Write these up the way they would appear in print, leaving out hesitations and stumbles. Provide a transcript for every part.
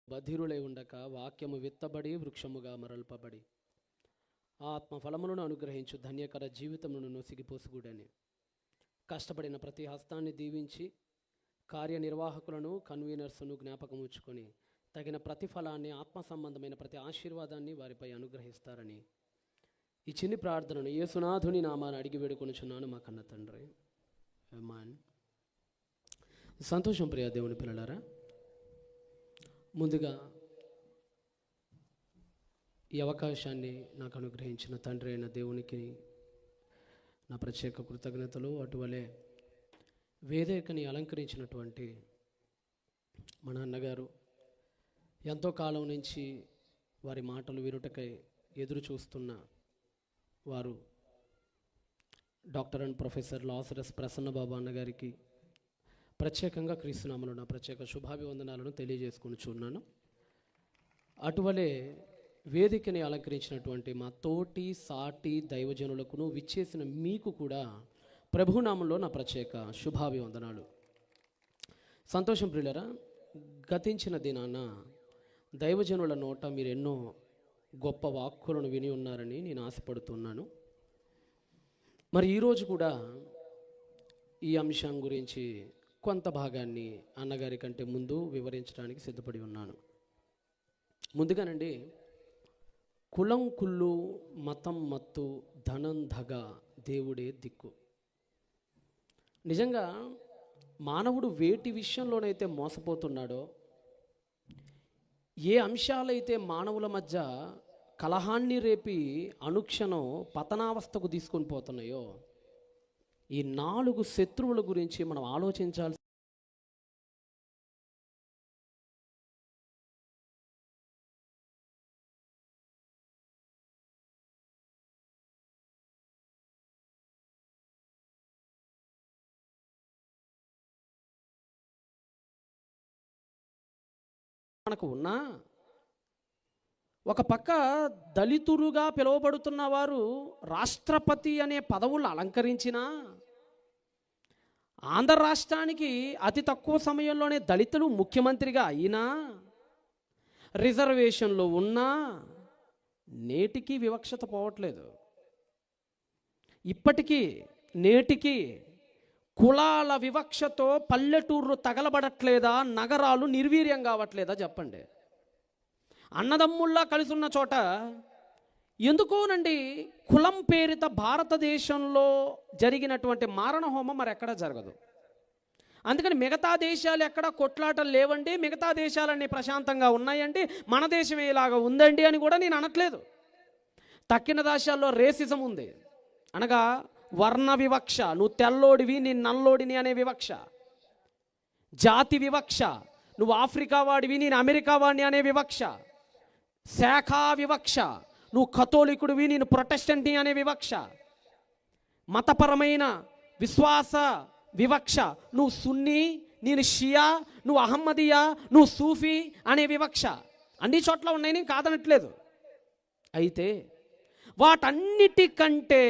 బధిరులై ఉండక వాక్యము విత్తబడి వృక్షముగా మరల్పబడి ఆత్మఫలములను అనుగ్రహించు ధన్యకర జీవితమును నొసిగిపోసుగుడని కష్టపడిన ప్రతి హస్తాన్ని దీవించి కార్యనిర్వాహకులను కన్వీనర్స్ను జ్ఞాపకం ఉంచుకొని తగిన ప్రతిఫలాన్ని ఆత్మ సంబంధమైన ప్రతి ఆశీర్వాదాన్ని వారిపై అనుగ్రహిస్తారని ఈ చిన్ని ప్రార్థనను యేసునాథుని నామాన్ని అడిగి వేడుకొనుచున్నాను మా కన్న తండ్రి. ఆమేన్. సంతోషం ప్రియ దేవుని పిల్లలారా, ముందుగా ఈ అవకాశాన్ని నాకు అనుగ్రహించిన తండ్రి అయిన దేవునికి నా ప్రత్యేక కృతజ్ఞతలు. అటువలే వేదికని అలంకరించినటువంటి మా నాన్నగారు ఎంతో కాలం నుంచి వారి మాటలు వినుటకై ఎదురు చూస్తున్న వారు డాక్టర్ అండ్ ప్రొఫెసర్ లాసరస్ ప్రసన్నబాబు అన్నగారికి ప్రత్యేకంగా క్రీస్తునామములో నా ప్రత్యేక శుభాభివందనాలను తెలియజేసుకొనుచున్నాను. అటువలే వేదికని అలంకరించినటువంటి మా తోటి సాటి దైవజనులకును విచ్చేసిన మీకు కూడా ప్రభునామంలో నా ప్రత్యేక శుభాభివందనాలు. సంతోషం ప్రియులరా, గతించిన దినాన దైవజనుల నోట మీరు ఎన్నో గొప్ప వాక్కులను విని ఉన్నారని నేను ఆశపడుతున్నాను. మరి ఈరోజు కూడా ఈ అంశం గురించి కొంత భాగాన్ని అన్నగారి కంటే ముందు వివరించడానికి సిద్ధపడి ఉన్నాను. ముందుగానండి, కులం కుళ్ళు, మతం మత్తు, ధనం ధగ, దేవుడే దిక్కు. నిజంగా మానవుడు వేటి విషయంలోనైతే మోసపోతున్నాడో, ఏ అంశాలైతే మానవుల మధ్య కలహాన్ని రేపి అనుక్షణం పతనావస్థకు తీసుకొని పోతున్నాయో, ఈ 4 శత్రువుల గురించి మనం ఆలోచించాల్సి మనకు ఉన్నా, ఒక పక్క దళితులుగా పిలువబడుతున్న వారు రాష్ట్రపతి అనే పదవులు అలంకరించినా, ఆంధ్ర రాష్ట్రానికి అతి తక్కువ సమయంలోనే దళితులు ముఖ్యమంత్రిగా అయినా, రిజర్వేషన్లో ఉన్నా నేటికి వివక్షత పోవట్లేదు. ఇప్పటికీ నేటికి కులాల వివక్షతో పల్లెటూర్లు తగలబడట్లేదా, నగరాలు నిర్వీర్యం కావట్లేదా చెప్పండి? అన్నదమ్ముల్లా కలిసి ఉన్న చోట ఎందుకోనండి కులం పేరిత భారతదేశంలో జరిగినటువంటి మారణ హోమం మరి ఎక్కడా జరగదు. అందుకని మిగతా దేశాలు ఎక్కడ కొట్లాటలు లేవండి, మిగతా దేశాలన్నీ ప్రశాంతంగా ఉన్నాయండి, మన దేశం ఇలాగా ఉందండి అని కూడా నేను అనట్లేదు. తక్కిన దేశాల్లో రేసిజం ఉంది, అనగా వర్ణ వివక్ష, నువ్వు తెల్లోడివి నేను నల్లోడిని అనే వివక్ష, జాతి వివక్ష, నువ్వు ఆఫ్రికా వాడివి నేను అమెరికా వాడిని అనే వివక్ష, శాఖా వివక్ష, నువ్వు కథోలికుడివి నేను ప్రొటెస్టెంట్ని అనే వివక్ష, మతపరమైన విశ్వాస వివక్ష, నువ్వు సున్నీ నేను షియా, నువ్వు అహమ్మదియా, నువ్వు సూఫీ అనే వివక్ష అన్ని చోట్ల ఉన్నాయని కాదనట్లేదు. అయితే వాటన్నిటికంటే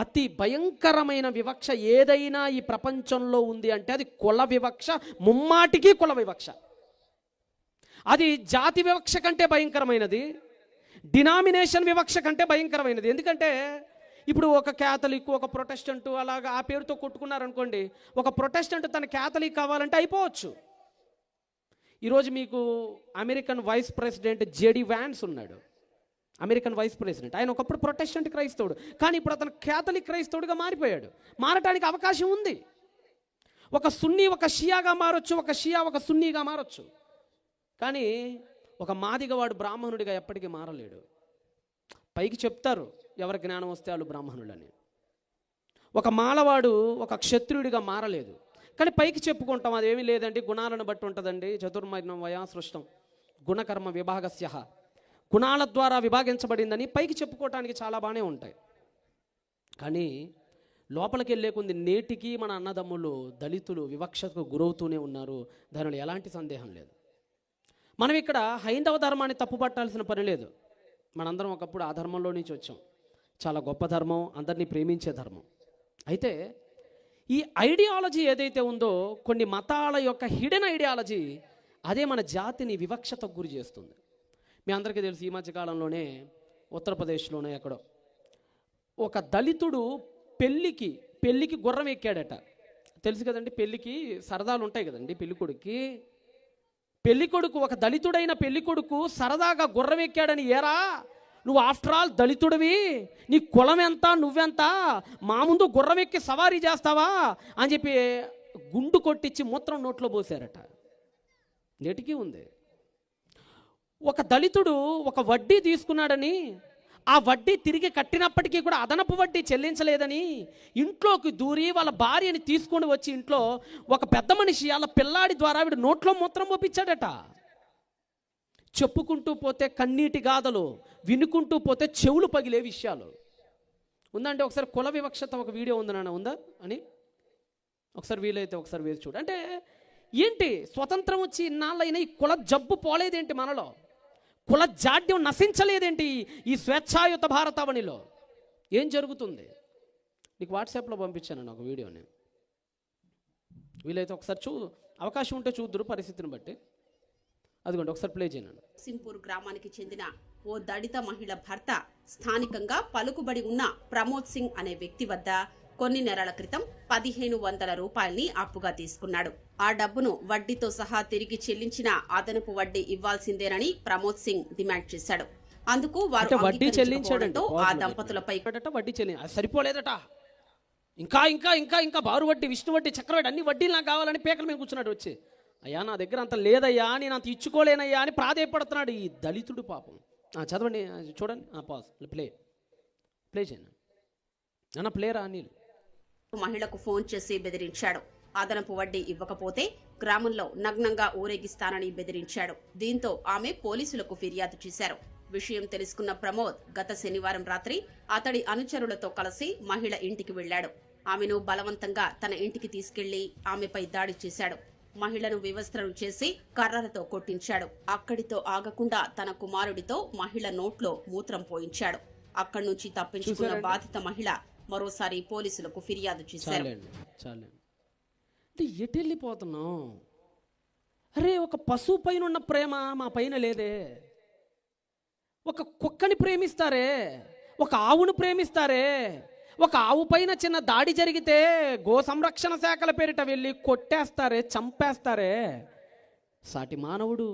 అతి భయంకరమైన వివక్ష ఏదైనా ఈ ప్రపంచంలో ఉంది అంటే అది కుల వివక్ష, ముమ్మాటికి కుల వివక్ష. అది జాతి వివక్ష కంటే భయంకరమైనది, డినామినేషన్ వివక్ష కంటే భయంకరమైనది. ఎందుకంటే ఇప్పుడు ఒక క్యాథలిక్, ఒక ప్రొటెస్టెంట్ అలాగా ఆ పేరుతో కొట్టుకున్నారనుకోండి, ఒక ప్రొటెస్టెంట్ తన క్యాథలిక్ కావాలంటే అయిపోవచ్చు. ఈరోజు మీకు American vice president JD Vance ఉన్నాడు, అమెరికన్ వైస్ ప్రెసిడెంట్. ఆయన ఒకప్పుడు ప్రొటెస్టెంట్ క్రైస్తవుడు, కానీ ఇప్పుడు అతను క్యాథలిక్ క్రైస్తవుడిగా మారిపోయాడు. మారటానికి అవకాశం ఉంది. ఒక సున్నీ ఒక షియాగా మారొచ్చు, ఒక షియా ఒక సున్నీగా మారొచ్చు. కానీ ఒక మాదిగవాడు బ్రాహ్మణుడిగా ఎప్పటికీ మారలేడు. పైకి చెప్తారు ఎవరి జ్ఞానం వస్తే వాళ్ళు బ్రాహ్మణులని. ఒక మాలవాడు ఒక క్షత్రియుడిగా మారలేదు, కానీ పైకి చెప్పుకుంటాం అదేమీ లేదండి, గుణాలను బట్టి ఉంటుందండి, చతుర్మయం వయా సృష్టం గుణకర్మ విభాగస్య, గుణాల ద్వారా విభాగించబడిందని పైకి చెప్పుకోవటానికి చాలా బాగానే ఉంటాయి. కానీ లోపలికి వెళ్ళే కొంది నేటికి మన అన్నదమ్ములు దళితులు వివక్షకు గురవుతూనే ఉన్నారు, దానిలో ఎలాంటి సందేహం లేదు. మనం ఇక్కడ హైందవ ధర్మాన్ని తప్పుపట్టాల్సిన పని లేదు. మనందరం ఒకప్పుడు ఆ ధర్మంలో నుంచి వచ్చాం, చాలా గొప్ప ధర్మం, అందరినీ ప్రేమించే ధర్మం. అయితే ఈ ఐడియాలజీ ఏదైతే ఉందో, కొన్ని మతాల యొక్క హిడెన్ ఐడియాలజీ అదే మన జాతిని వివక్షతకు గురి చేస్తుంది. మీ అందరికీ తెలుసు, ఈ మధ్యకాలంలోనే ఉత్తరప్రదేశ్లోనే ఎక్కడో ఒక దళితుడు పెళ్ళికి గుర్రం ఎక్కాడట. తెలుసు కదండి, పెళ్ళికి సరదాలు ఉంటాయి కదండి. పెళ్ళికొడుకు ఒక దళితుడైన పెళ్ళికొడుకు సరదాగా గుర్రం ఎక్కాడని, ఏరా నువ్వు ఆఫ్టర్ ఆల్ దళితుడివి, నీ కులం ఎంత, నువ్వెంత, మా ముందు గుర్రం ఎక్కి సవారీ చేస్తావా అని చెప్పి గుండు కొట్టించి మూత్రం నోట్లో పోసారట. నేటికి ఉంది. ఒక దళితుడు ఒక వడ్డీ తీసుకున్నాడని, ఆ వడ్డీ తిరిగి కట్టినప్పటికీ కూడా అదనపు వడ్డీ చెల్లించలేదని ఇంట్లోకి దూరి వాళ్ళ భార్యని తీసుకొని వచ్చి ఇంట్లో ఒక పెద్ద మనిషి వాళ్ళ పిల్లాడి ద్వారా వీడు నోట్లో మూత్రం పోపించాడట. చెప్పుకుంటూ పోతే కన్నీటి గాథలు, వినుకుంటూ పోతే చెవులు పగిలే విషయాలు. ఉందంటే ఒకసారి కుల వివక్షత ఒక వీడియో ఉంది నాన్న, ఉందా అని ఒకసారి వీలైతే ఒకసారి వేసి చూడు. అంటే ఏంటి, స్వతంత్రం వచ్చి ఇన్నాళ్ళైనా ఈ కుల జబ్బు పోలేదేంటి, మనలో కుల జాడ్యం నశించలేదేంటి ఈ స్వేచ్ఛాయుత భారతావనిలో? ఏం జరుగుతుంది? నీకు వాట్సాప్లో పంపించాను నాకు వీడియోని, వీలైతే ఒకసారి అవకాశం ఉంటే చూద్దురు పరిస్థితిని బట్టి. అదిగోండి ఒకసారి ప్లే చేయను. సింపూర్ గ్రామానికి చెందిన ఓ దళిత మహిళ భర్త స్థానికంగా పలుకుబడి ఉన్న ప్రమోద్ సింగ్ అనే వ్యక్తి వద్ద కొన్ని నెలల క్రితం 1500 రూపాయల్ని అప్పుగా తీసుకున్నాడు. ఆ డబ్బును వడ్డీతో సహా తిరిగి చెల్లించిన అదనపు వడ్డీ ఇవ్వాల్సిందేనని ప్రమోద్ సింగ్ డిమాండ్ చేశాడు. అందుకు వారు వడ్డీ చెల్లించడంతో ఆ దంపతులపై వడ్డీ సరిపోలేదట, ఇంకా ఇంకా ఇంకా ఇంకా బారు వడ్డీ, విష్ణు వడ్డీ, చక్రవడ్డీ, అన్ని వడ్డీలు నాకు కావాలని పేకల మీద కూర్చున్నాడు వచ్చి. అయ్యా నా దగ్గర అంత లేదయ్యా, నేను అంత ఇచ్చుకోలేనయ్యా అని ప్రాధేయపడుతున్నాడు ఈ దళితుడు పాపం. చదవండి, చూడండి, పాజ్ ప్లే చేయండి అన్న, ప్లేరా అనిల్. మహిళకు ఫోన్ చేసి బెదిరించాడు. అదనపు వడ్డీ ఇవ్వకపోతే గ్రామంలో నగ్నంగా ఊరేగిస్తానని బెదిరించాడు. దీంతో ఆమె పోలీసులకు ఫిర్యాదు చేశారు. విషయం తెలుసుకున్న ప్రమోద్ గత శనివారం రాత్రి అతడి అనుచరులతో కలిసి మహిళ ఇంటికి వెళ్లాడు. ఆమెను బలవంతంగా తన ఇంటికి తీసుకెళ్లి ఆమెపై దాడి చేశాడు. మహిళను వివస్త్రం చేసి కర్రలతో కొట్టించాడు. అక్కడితో ఆగకుండా తన కుమారుడితో మహిళ నోట్లో మూత్రం పోయించాడు. అక్కడి నుంచి తప్పించుకున్న బాధిత మహిళ మరోసారి పోలీసులకు ఫిర్యాదు చేశారు. ఎటు వెళ్ళిపోతున్నాం? అరే, ఒక పశువు పైన ఉన్న ప్రేమ మా పైన లేదే. ఒక కుక్కని ప్రేమిస్తారే, ఒక ఆవును ప్రేమిస్తారే, ఒక ఆవు పైన చిన్న దాడి జరిగితే గో సంరక్షణ శాఖల పేరిట వెళ్ళి కొట్టేస్తారే, చంపేస్తారే. సాటి మానవుడు,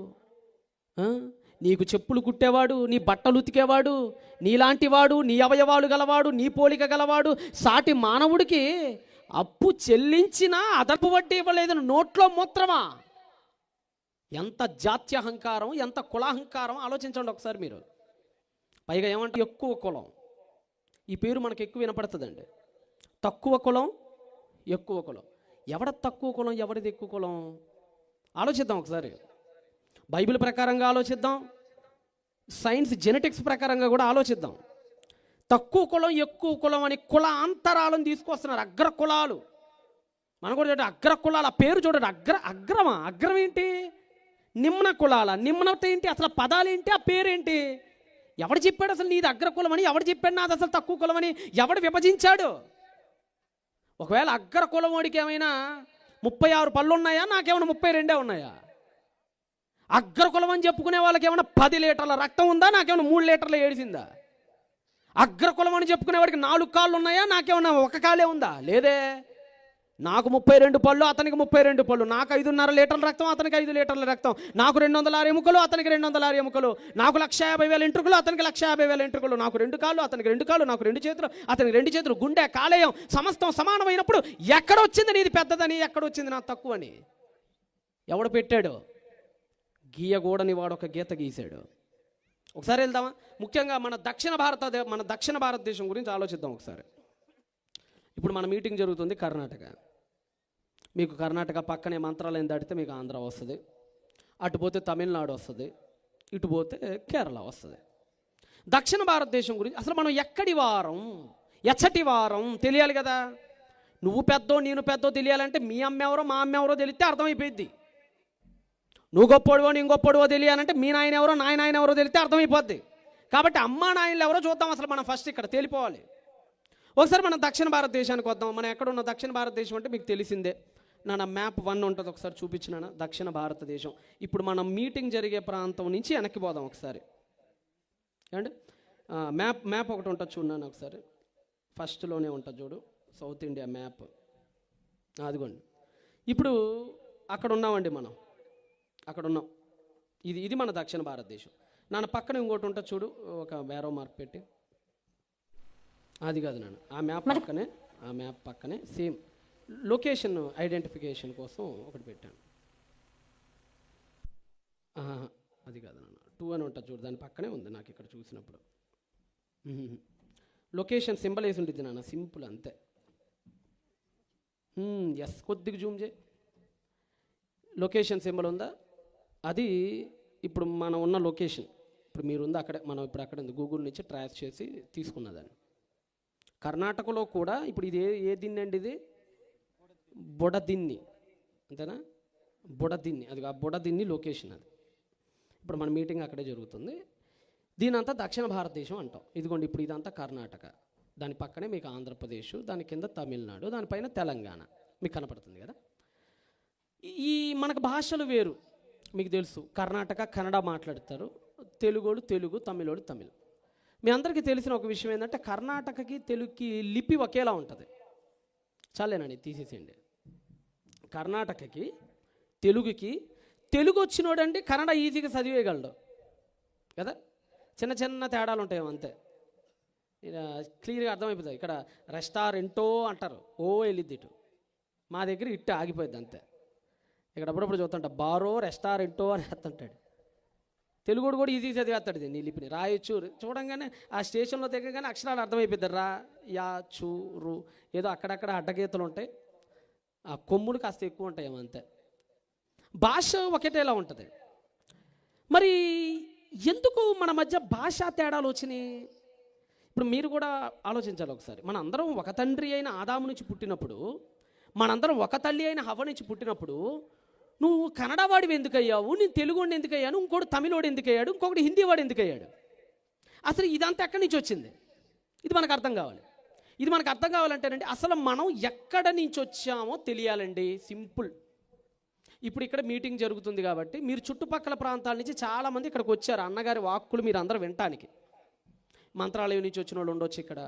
నీకు చెప్పులు కుట్టేవాడు, నీ బట్టలు ఉతికేవాడు, నీలాంటి వాడు, నీ అవయవాలు గలవాడు, నీ పోలిక గలవాడు సాటి మానవుడికి అప్పు చెల్లించినా అదనపు వడ్డీ ఇవ్వలేదని నోట్లో మూత్రమా? ఎంత జాత్యహంకారం, ఎంత కులాహంకారం ఆలోచించండి ఒకసారి మీరు. పైగా ఏమంటే ఎక్కువ కులం, ఈ పేరు మనకు ఎక్కువ వినపడుతుందండి. తక్కువ కులం, ఎక్కువ కులం. ఎవడ తక్కువ కులం, ఎవరిది ఎక్కువ కులం? ఆలోచిద్దాం ఒకసారి. బైబిల్ ప్రకారంగా ఆలోచిద్దాం, సైన్స్ జెనెటిక్స్ ప్రకారంగా కూడా ఆలోచిద్దాం. తక్కువ కులం, ఎక్కువ కులం అని కుల అంతరాలను తీసుకొస్తున్నారు. అగ్ర కులాలు మనం కూడా చూడండి, అగ్ర కులాల పేరు చూడండి. అగ్రమా? అగ్రం ఏంటి? నిమ్న కులాల, నిమ్నత ఏంటి? అసలు పదాలేంటి? ఆ పేరేంటి? ఎవడు చెప్పాడు అసలు నీది అగ్ర కులం అని? ఎవడు చెప్పాడు నాది అసలు తక్కువ కులం అని? ఎవడు విభజించాడు? ఒకవేళ అగ్ర కులం వాడికి ఏమైనా 36 పళ్ళు ఉన్నాయా, నాకేమైనా 32 ఉన్నాయా? అగ్ర కులం అని చెప్పుకునే వాళ్ళకి ఏమైనా 10 లీటర్ల రక్తం ఉందా, నాకేమైనా 3 లీటర్లు ఏడిసిందా? అగ్ర కులం అని చెప్పుకునే వాడికి 4 కాళ్ళు ఉన్నాయా, నాకేమైనా 1 కాలే ఉందా? లేదే. నాకు 32 పళ్ళు, అతనికి 32 పళ్ళు, నాకు 5.5 లీటర్ల రక్తం, అతనికి 5 లీటర్ల రక్తం, నాకు 206 ఎముకలు, అతనికి 206 ఎముకలు, నాకు 150,000 ఎంట్రుకలు, అతనికి 150,000 ఎంట్రుకలు, నాకు 2 కాళ్ళు, అతనికి 2 కాళ్ళు, నాకు 2 చేతులు, అతనికి 2 చేతులు, గుండె, కాలేయం సమస్తం సమానమైనప్పుడు ఎక్కడొచ్చింది నీది పెద్దదని, ఎక్కడొచ్చింది నా తక్కువని? ఎవడు పెట్టాడు? గీయగూడని వాడు ఒక గీత గీశాడు. ఒకసారి వెళ్దామా? ముఖ్యంగా మన దక్షిణ భారతదేశం గురించి ఆలోచిద్దాం ఒకసారి. ఇప్పుడు మన మీటింగ్ జరుగుతుంది కర్ణాటక. మీకు కర్ణాటక పక్కనే మంత్రాలయం దాటితే మీకు ఆంధ్ర వస్తుంది, అటు పోతే తమిళనాడు వస్తుంది, ఇటు పోతే కేరళ వస్తుంది. దక్షిణ భారతదేశం గురించి అసలు మనం ఎక్కడి వారం, ఎచ్చటి వారం తెలియాలి కదా. నువ్వు పెద్దో నేను పెద్దో తెలియాలంటే మీ అమ్మ ఎవరో మా అమ్మ ఎవరో తెలిస్తే అర్థమైపోయింది. నువ్వు గొప్పడివో నేను గొప్పడివో తెలియాలంటే మీ నాయన ఎవరో నాయన ఎవరో తెలిస్తే అర్థమైపోద్ది. కాబట్టి అమ్మా నాయనలు ఎవరో చూద్దాం అసలు మనం ఫస్ట్ ఇక్కడ తేలిపోవాలి. ఒకసారి మనం దక్షిణ భారతదేశానికి వద్దాం. మనం ఎక్కడున్న దక్షిణ భారతదేశం అంటే మీకు తెలిసిందే, నా మ్యాప్ 1 ఉంటుంది, ఒకసారి చూపించిన దక్షిణ భారతదేశం. ఇప్పుడు మనం మీటింగ్ జరిగే ప్రాంతం నుంచి వెనక్కి పోదాం ఒకసారి. అండ్ మ్యాప్ ఒకటి ఉంటుంది చూడండి ఒకసారి, ఫస్ట్లోనే ఉంటుంది చూడు, సౌత్ ఇండియా మ్యాప్. అదిగోండి, ఇప్పుడు అక్కడ ఉన్నామండి మనం, అక్కడ ఉన్నాం. ఇది మన దక్షిణ భారతదేశం. నాన్న పక్కన ఇంకోటి ఉంటుంది చూడు, ఒక వేరో మార్క్ పెట్టి, అది కాదు నాన్న, ఆ మ్యాప్ పక్కనే సేమ్ లొకేషన్ ఐడెంటిఫికేషన్ కోసం ఒకటి పెట్టాను. అది కాదు నాన్న, 2 అని ఉంటుంది చూడు, దాని పక్కనే ఉంది నాకు ఇక్కడ చూసినప్పుడు. లొకేషన్ సింబల్ వేసి ఉంటుంది నాన్న, సింపుల్ అంతే. ఎస్, కొద్దిగా జూమ్ చేయి. లొకేషన్ సింబల్ ఉందా, అది ఇప్పుడు మనం ఉన్న లొకేషన్. ఇప్పుడు మీరుంది అక్కడే, మనం ఇప్పుడు అక్కడ ఉంది, గూగుల్ నుంచి ట్రాక్ చేసి తీసుకున్నదాన్ని. కర్ణాటకలో కూడా ఇప్పుడు ఇది ఏ దిన్ని అండి, ఇది బొడదిన్ని, అంతేనా? బొడదిన్ని, అది ఆ బొడదిన్ని లొకేషన్. అది ఇప్పుడు మన మీటింగ్ అక్కడే జరుగుతుంది. దీనంతా దక్షిణ భారతదేశం అంటాం. ఇదిగోండి, ఇప్పుడు ఇదంతా కర్ణాటక, దాని పక్కనే మీకు ఆంధ్రప్రదేశ్, దాని కింద తమిళనాడు, దానిపైన తెలంగాణ మీకు కనపడుతుంది కదా. ఈ మనకు భాషలు వేరు, మీకు తెలుసు. కర్ణాటక కన్నడ మాట్లాడతారు, తెలుగోడు తెలుగు, తమిళోడు తమిళ్. మీ అందరికీ తెలిసిన ఒక విషయం ఏంటంటే కర్ణాటకకి తెలుగుకి లిపి ఒకేలా ఉంటుంది. చాలేనండి, తీసేసేయండి. కర్ణాటకకి తెలుగుకి, తెలుగు వచ్చినోడండి కన్నడ ఈజీగా చదివేయగలడు కదా. చిన్న చిన్న తేడాలు ఉంటాయి అంతే, క్లియర్గా అర్థమైపోతుంది. ఇక్కడ రెస్టారెంటో అంటారు, ఓ వెళ్ళిద్ది ఇటు, మా దగ్గర ఇట్టు ఆగిపోయింది అంతే. ఇక్కడ అప్పుడప్పుడు చూస్తుంటా బారో రెస్టారెంటో అని వేస్తుంటాడు. తెలుగు కూడా ఈజీ చదివేస్తాడు దీన్ని, లిపిని రాయొచ్చు. చూడంగానే ఆ స్టేషన్లో దిగగానే అక్షరాలు అర్థమైపోద్ది. రా, యా, చూ, రు, ఏదో అక్కడక్కడ అడ్డగీతలు ఉంటాయి, ఆ కొమ్ములు కాస్త ఎక్కువ ఉంటాయి అంతే. భాష ఒకటేలా ఉంటుంది. మరి ఎందుకు మన మధ్య భాషా తేడాలు వచ్చినాయి? ఇప్పుడు మీరు కూడా ఆలోచించాలి ఒకసారి. మన అందరం ఒక తండ్రి అయిన ఆదాము నుంచి పుట్టినప్పుడు, మనందరం ఒక తల్లి అయిన హవ్వ నుంచి పుట్టినప్పుడు, నువ్వు కన్నడవాడివి ఎందుకు అయ్యావు, నేను తెలుగువాడిని ఎందుకు అయ్యాను, ఇంకోటి తమిళోడు ఎందుకు అయ్యాడు, ఇంకొకటి హిందీ వాడు ఎందుకు అయ్యాడు? అసలు ఇదంతా ఎక్కడి నుంచి వచ్చింది? ఇది మనకు అర్థం కావాలి. ఇది మనకు అర్థం కావాలంటేనండి అసలు మనం ఎక్కడ నుంచి వచ్చామో తెలియాలండి. సింపుల్. ఇప్పుడు ఇక్కడ మీటింగ్ జరుగుతుంది కాబట్టి మీరు చుట్టుపక్కల ప్రాంతాల నుంచి చాలామంది ఇక్కడికి వచ్చారు. అన్నగారి వాక్కులు మీరు అందరూ వినటానికి. మంత్రాలయం నుంచి వచ్చిన వాళ్ళు ఉండొచ్చు ఇక్కడ,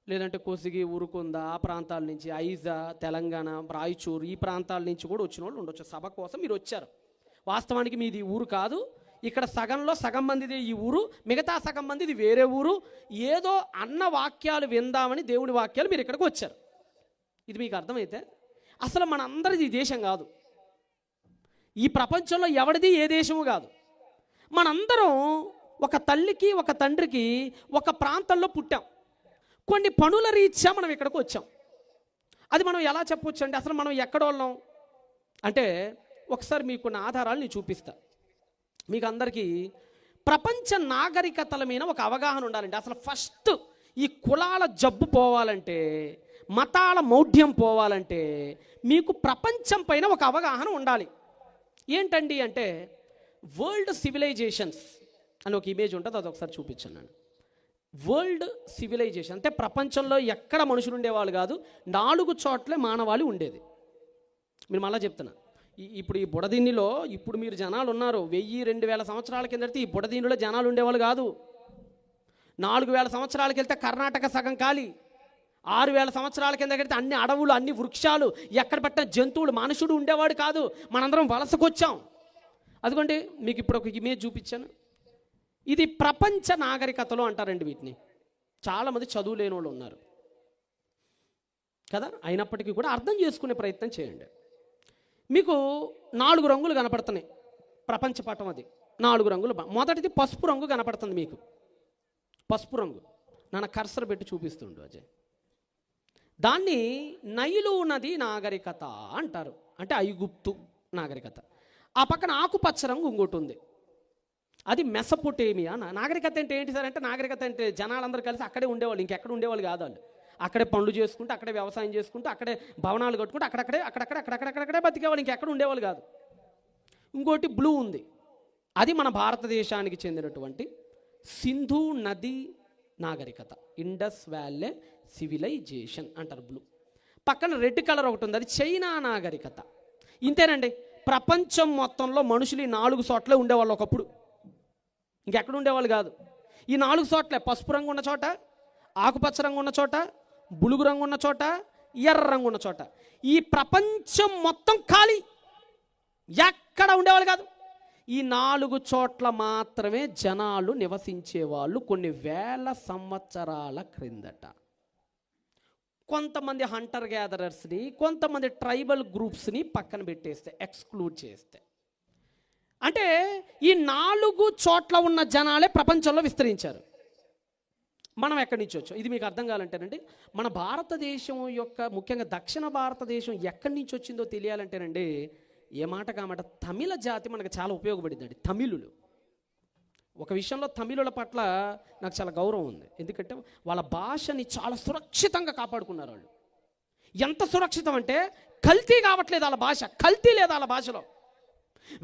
లేదంటే కోసిగి, ఊరుకొంద, ఆ ప్రాంతాల నుంచి, ఐజా, తెలంగాణ, రాయచూరు, ఈ ప్రాంతాల నుంచి కూడా వచ్చిన వాళ్ళు ఉండొచ్చు. సభ కోసం మీరు వచ్చారు. వాస్తవానికి మీది ఊరు కాదు. ఇక్కడ సగంలో సగం మందిది ఈ ఊరు, మిగతా సగం మందిది వేరే ఊరు. ఏదో అన్న వాక్యాలు విందామని, దేవుడి వాక్యాలు మీరు ఇక్కడికి వచ్చారు. ఇది మీకు అర్థమైతే అసలు మనందరిది ఈ దేశం కాదు, ఈ ప్రపంచంలో ఎవరిది ఏ దేశము కాదు. మనందరం ఒక తల్లికి ఒక తండ్రికి ఒక ప్రాంతంలో పుట్టాం. కొన్ని పనుల రీత్యా మనం ఇక్కడికి వచ్చాం. అది మనం ఎలా చెప్పొచ్చు అంటే అసలు మనం ఎక్కడోళ్ళం అంటే ఒకసారి మీకు కొన్ని ఆధారాలు నేను చూపిస్తా. మీకు అందరికీ ప్రపంచ నాగరికతల మీద ఒక అవగాహన ఉండాలంటే, అసలు ఫస్ట్ ఈ కులాల జబ్బు పోవాలంటే, మతాల మౌఢ్యం పోవాలంటే మీకు ప్రపంచం పైన ఒక అవగాహన ఉండాలి. ఏంటండి అంటే వరల్డ్ సివిలైజేషన్స్ అని ఒక ఇమేజ్ ఉంటుంది, అది ఒకసారి చూపించాను నేను. వరల్డ్ సివిలైజేషన్ అంటే ప్రపంచంలో ఎక్కడ మనుషులు ఉండేవాళ్ళు కాదు, 4 చోట్లే మానవాళి ఉండేది. మీరు మళ్ళీ చెప్తున్నా, ఇప్పుడు ఈ బుడదీనిలో ఇప్పుడు మీరు జనాలు ఉన్నారు. 1000-2000 సంవత్సరాల కిందటి ఈ బుడదీనిలో జనాలు ఉండేవాళ్ళు కాదు. 4000 సంవత్సరాలకి వెళ్తే కర్ణాటక సగం ఖాళీ. 6000 సంవత్సరాల కింద కడితే అన్ని అడవులు, అన్ని వృక్షాలు, ఎక్కడ పట్టిన జంతువులు, మనుషుడు ఉండేవాడు కాదు. మనందరం వలసకొచ్చాం. అదిగోండి మీకు ఇప్పుడు ఒక ఇమేజ్ చూపించాను. ఇది ప్రపంచ నాగరికతలు అంటారండి వీటిని. చాలామంది చదువు లేని వాళ్ళు ఉన్నారు కదా, అయినప్పటికీ కూడా అర్థం చేసుకునే ప్రయత్నం చేయండి. మీకు 4 రంగులు కనపడుతున్నాయి ప్రపంచ పటం. అది 4 రంగులు. మొదటిది పసుపు రంగు కనపడుతుంది మీకు, పసుపు రంగు. నాన్న కర్సర్ పెట్టి చూపిస్తుండు అజయ్. దాన్ని నైలు నది నాగరికత అంటారు, అంటే ఐగుప్తు నాగరికత. ఆ పక్కన ఆకుపచ్చ రంగు ఇంకోటి ఉంది, అది మెసపోటేమియా నాగరికత. అంటే ఏంటి సార్ అంటే, నాగరికత అంటే జనాలందరూ కలిసి అక్కడే ఉండేవాళ్ళు, ఇంకెక్కడ ఉండేవాళ్ళు కాదు. వాళ్ళు అక్కడే పనులు చేసుకుంటూ, అక్కడే వ్యవసాయం చేసుకుంటూ, అక్కడే భవనాలు కట్టుకుంటూ అక్కడక్కడే బతికేవాళ్ళు, ఇంకెక్కడ ఉండేవాళ్ళు కాదు. ఇంకోటి బ్లూ ఉంది, అది మన భారతదేశానికి చెందినటువంటి సింధు నది నాగరికత, ఇండస్ వ్యాలీ సివిలైజేషన్ అంటారు బ్లూ. పక్కన రెడ్ కలర్ ఒకటి ఉంది, అది చైనా నాగరికత. ఇంతేనండి. ప్రపంచం మొత్తంలో మనుషులు ఈ 4 చోట్లే ఉండేవాళ్ళు ఒకప్పుడు, ఇంకెక్కడ ఉండేవాళ్ళు కాదు. ఈ 4 చోట్లే, పసుపు రంగు ఉన్న చోట, ఆకుపచ్చ రంగు ఉన్న చోట, బులుగు రంగు ఉన్న చోట, ఎర్ర రంగు ఉన్న చోట. ఈ ప్రపంచం మొత్తం ఖాళీ, ఎక్కడ ఉండేవాళ్ళు కాదు. ఈ 4 చోట్ల మాత్రమే జనాలు నివసించేవాళ్ళు కొన్ని వేల సంవత్సరాల క్రిందట. కొంతమంది హంటర్ గ్యాదరర్స్ని, కొంతమంది ట్రైబల్ గ్రూప్స్ని పక్కన పెట్టేస్తే, ఎక్స్క్లూడ్ చేస్తే, అంటే ఈ 4 చోట్ల ఉన్న జనాలే ప్రపంచంలో విస్తరించారు. మనం ఎక్కడి నుంచి వచ్చాం ఇది మీకు అర్థం కావాలంటేనండి, మన భారతదేశం యొక్క ముఖ్యంగా దక్షిణ భారతదేశం ఎక్కడి నుంచి వచ్చిందో తెలియాలంటేనండి, ఏ మాట కామాట తమిళ జాతి మనకు చాలా ఉపయోగపడిందండి. తమిళులు, ఒక విషయంలో తమిళుల పట్ల నాకు చాలా గౌరవం ఉంది. ఎందుకంటే వాళ్ళ భాషని చాలా సురక్షితంగా కాపాడుకున్నారు వాళ్ళు. ఎంత సురక్షితం అంటే కల్తీ కావట్లేదు వాళ్ళ భాష, కల్తీ లేదు వాళ్ళ భాషలో.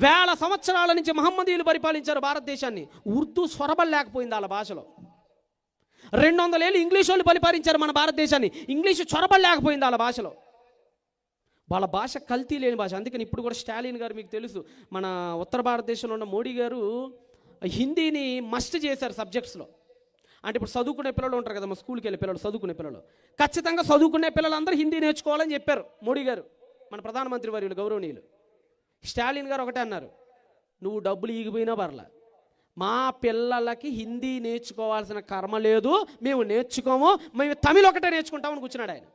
వేల సంవత్సరాల నుంచి మహమ్మదీయులు పరిపాలించారు భారతదేశాన్ని, ఉర్దూ స్వరబల్ లేకపోయింది వాళ్ళ భాషలో. 200 ఏళ్ళు ఇంగ్లీష్ వాళ్ళు పరిపాలించారు మన భారతదేశాన్ని, ఇంగ్లీషు చొరబల్ లేకపోయింది వాళ్ళ భాషలో. వాళ్ళ భాష కల్తీ లేని భాష. అందుకని ఇప్పుడు కూడా స్టాలిన్ గారు, మీకు తెలుసు, మన ఉత్తర భారతదేశంలో ఉన్న మోడీ గారు హిందీని మస్ట్ చేశారు సబ్జెక్ట్స్లో. అంటే ఇప్పుడు చదువుకునే పిల్లలు ఉంటారు కదా, మా స్కూల్కి వెళ్ళే పిల్లలు, చదువుకునే పిల్లలు ఖచ్చితంగా చదువుకునే పిల్లలందరూ హిందీ నేర్చుకోవాలని చెప్పారు మోడీ గారు, మన ప్రధానమంత్రి వర్యులు గౌరవనీయులు. స్టాలిన్ గారు ఒకటే అన్నారు, నువ్వు డబ్బులు ఈగిపోయినా పర్లే, మా పిల్లలకి హిందీ నేర్చుకోవాల్సిన కర్మ లేదు, మేము నేర్చుకోము, మేము తమిళ ఒకటే నేర్చుకుంటామని కూర్చున్నాడు ఆయన.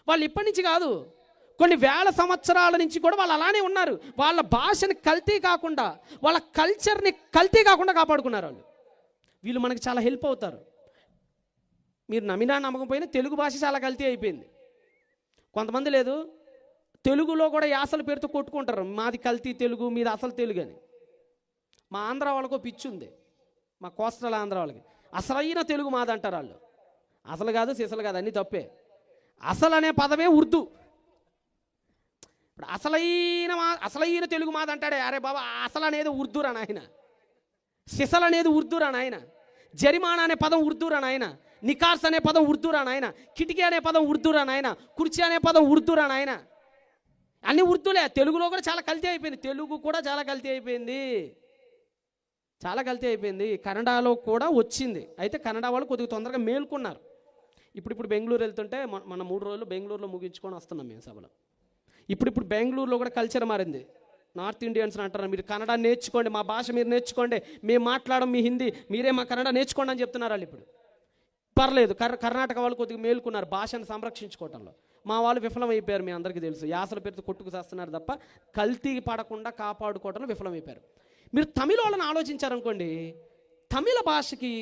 వాళ్ళు ఇప్పటి నుంచి కాదు, కొన్ని వేల సంవత్సరాల నుంచి కూడా వాళ్ళు అలానే ఉన్నారు. వాళ్ళ భాషని కల్తీ కాకుండా, వాళ్ళ కల్చర్ని కల్తీ కాకుండా కాపాడుకున్నారు వాళ్ళు. వీళ్ళు మనకి చాలా హెల్ప్ అవుతారు. మీరు నమ్మినా నమ్మకపోయినా తెలుగు భాష చాలా కల్తీ అయిపోయింది. కొంతమంది లేదు, తెలుగులో కూడా యాసల పేరుతో కొట్టుకుంటారు, మాది కల్తీ తెలుగు, మీది అసలు తెలుగు అని. మా ఆంధ్ర వాళ్ళకో పిచ్చి ఉంది, మా కోస్టల్ ఆంధ్ర వాళ్ళకి అసలైన తెలుగు మాది అంటారు వాళ్ళు. అసలు కాదు, సిసలు కాదు, అన్నీ తప్పే. అసలు అనే పదమే ఉర్దూ. ఇప్పుడు అసలైన తెలుగు మాది అంటాడే, అరే బాబా అసలు అనేది ఉర్దూరా నాయన, సిసలు అనేది ఉర్దూరా నాయన, జరిమానా అనే పదం ఉర్దూరా నాయన, నికార్స్ అనే పదం ఉర్దూరా నాయన, కిటికీ అనే పదం ఉర్దూరా నాయన, కుర్చీ అనే పదం ఉర్దూరా నాయన. అన్ని ఉర్దూలే. తెలుగులో కూడా చాలా కల్తీ అయిపోయింది, తెలుగు కూడా చాలా కల్తీ అయిపోయింది, చాలా కల్తీ అయిపోయింది. కన్నడలో కూడా వచ్చింది, అయితే కన్నడ వాళ్ళు కొద్దిగా తొందరగా మేల్కొన్నారు. ఇప్పుడు బెంగళూరు వెళ్తుంటే మన 3 రోజులు బెంగళూరులో ముగించుకొని వస్తున్నాం మేము సభలో. ఇప్పుడు బెంగళూరులో కూడా కల్చర్ మారింది. నార్త్ ఇండియన్స్ అంటారు, మీరు కన్నడ నేర్చుకోండి, మా భాష మీరు నేర్చుకోండి, మేము మాట్లాడడం మీ హిందీ, మీరే మా కన్నడ నేర్చుకోండి అని చెప్తున్నారు వాళ్ళు. ఇప్పుడు పర్లేదు, కర్ణాటక వాళ్ళు కొద్దిగా మేలుకున్నారు భాషను సంరక్షించుకోవడంలో. మా వాళ్ళు విఫలమైపోయారు, మీ అందరికీ తెలుసు. యాసల పేరుతో కొట్టుకు చేస్తున్నారు తప్ప కల్తీ పడకుండా కాపాడుకోవడంలో విఫలమైపోయారు. మీరు తమిళ వాళ్ళని ఆలోచించారనుకోండి, తమిళ భాషకి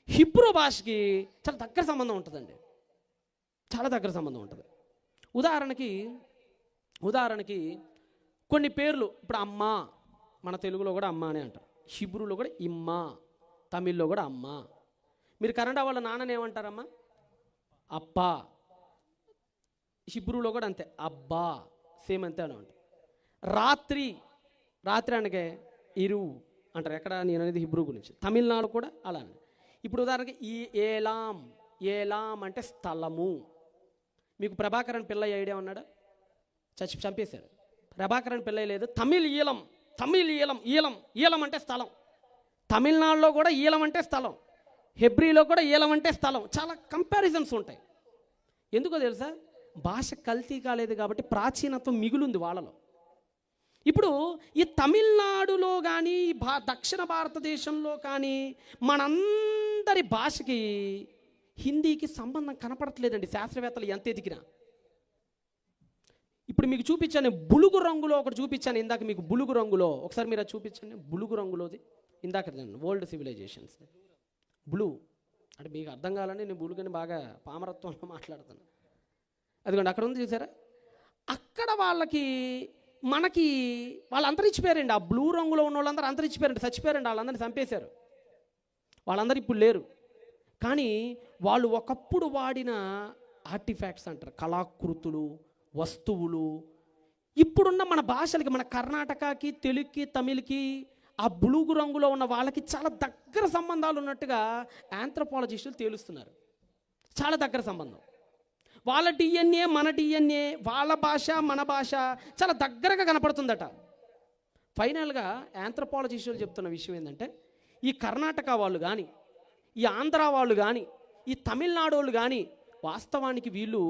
హిబ్రూ భాషకి చాలా దగ్గర సంబంధం ఉంటుందండి, చాలా దగ్గర సంబంధం ఉంటుంది. ఉదాహరణకి కొన్ని పేర్లు, ఇప్పుడు అమ్మ, మన తెలుగులో కూడా అమ్మ అనే అంటారు, హిబ్రూలో కూడా ఇమ్మ, తమిళ్లో కూడా అమ్మ. మీరు కన్నడ వాళ్ళ నాన్నని ఏమంటారమ్మా? అబ్బా. హిబ్రూలో కూడా అంతే, అబ్బా, సేమ్ అంతే అని అంటారు. రాత్రి అనకే ఇరు అంటారు. ఎక్కడ? నేను అనేది హిబ్రూ గురించి. తమిళనాడు కూడా అలానే. ఇప్పుడు ఉదాహరణకి ఈ ఏలాం అంటే స్థలము. మీకు ప్రభాకరన్ పిల్లయ్య ఐడియా ఉన్నాడా? చంపేశారు. ప్రభాకరన్ పిల్లయ్య లేదు. తమిళ్ ఈలం అంటే స్థలం. తమిళనాడులో కూడా ఈలం అంటే స్థలం, హెబ్రీలో కూడా ఈలం అంటే స్థలం. చాలా కంపారిజన్స్ ఉంటాయి. ఎందుకో తెలుసా? భాష కల్తీ కాలేదు కాబట్టి ప్రాచీనత్వం మిగులుంది వాళ్ళలో. ఇప్పుడు ఈ తమిళనాడులో కానీ దక్షిణ భారతదేశంలో కానీ మనందరి భాషకి హిందీకి సంబంధం కనపడట్లేదండి, శాస్త్రవేత్తలు ఎంత ఎదిగినా. ఇప్పుడు మీకు చూపించాను బులుగు రంగులో ఒకటి చూపించాను ఇందాక మీకు. బులుగు రంగులో ఒకసారి మీరు అది చూపించండి. బులుగు రంగులోది ఇందాక వరల్డ్ సివిలైజేషన్స్ బ్లూ అంటే మీకు అర్థం కావాలని నేను బులుగుని బాగా పామరత్వంలో మాట్లాడుతాను. అదిగోండి అక్కడ ఉంది చూసారా? అక్కడ మనకి వాళ్ళు అంతరించిపోయారండి. ఆ బ్లూ రంగులో ఉన్న వాళ్ళందరూ అంతరించిపోయారండి, చచ్చిపోయారండి, వాళ్ళందరినీ చంపేశారు. వాళ్ళందరూ ఇప్పుడు లేరు. కానీ వాళ్ళు ఒకప్పుడు వాడిన ఆర్టిఫాక్ట్స్ అంటారు, కళాకృతులు, వస్తువులు ఇప్పుడున్న మన భాషలకి, మన కర్ణాటకకి, తెలుగుకి, తమిళ్కి ఆ బులుగు రంగులో ఉన్న వాళ్ళకి చాలా దగ్గర సంబంధాలు ఉన్నట్టుగా ఆంథ్రోపాలజిస్టులు తేలుస్తున్నారు. చాలా దగ్గర సంబంధం. వాళ్ళ డిఎన్ఏ మన డిఎన్ఏ, వాళ్ళ భాష మన భాష చాలా దగ్గరగా కనపడుతుందట. ఫైనల్గా యాంథ్రోపాలజిస్టులు చెప్తున్న విషయం ఏంటంటే, ఈ కర్ణాటక వాళ్ళు కానీ, ఈ ఆంధ్ర వాళ్ళు కానీ, ఈ తమిళనాడు వాళ్ళు కానీ వాస్తవానికి వీళ్ళు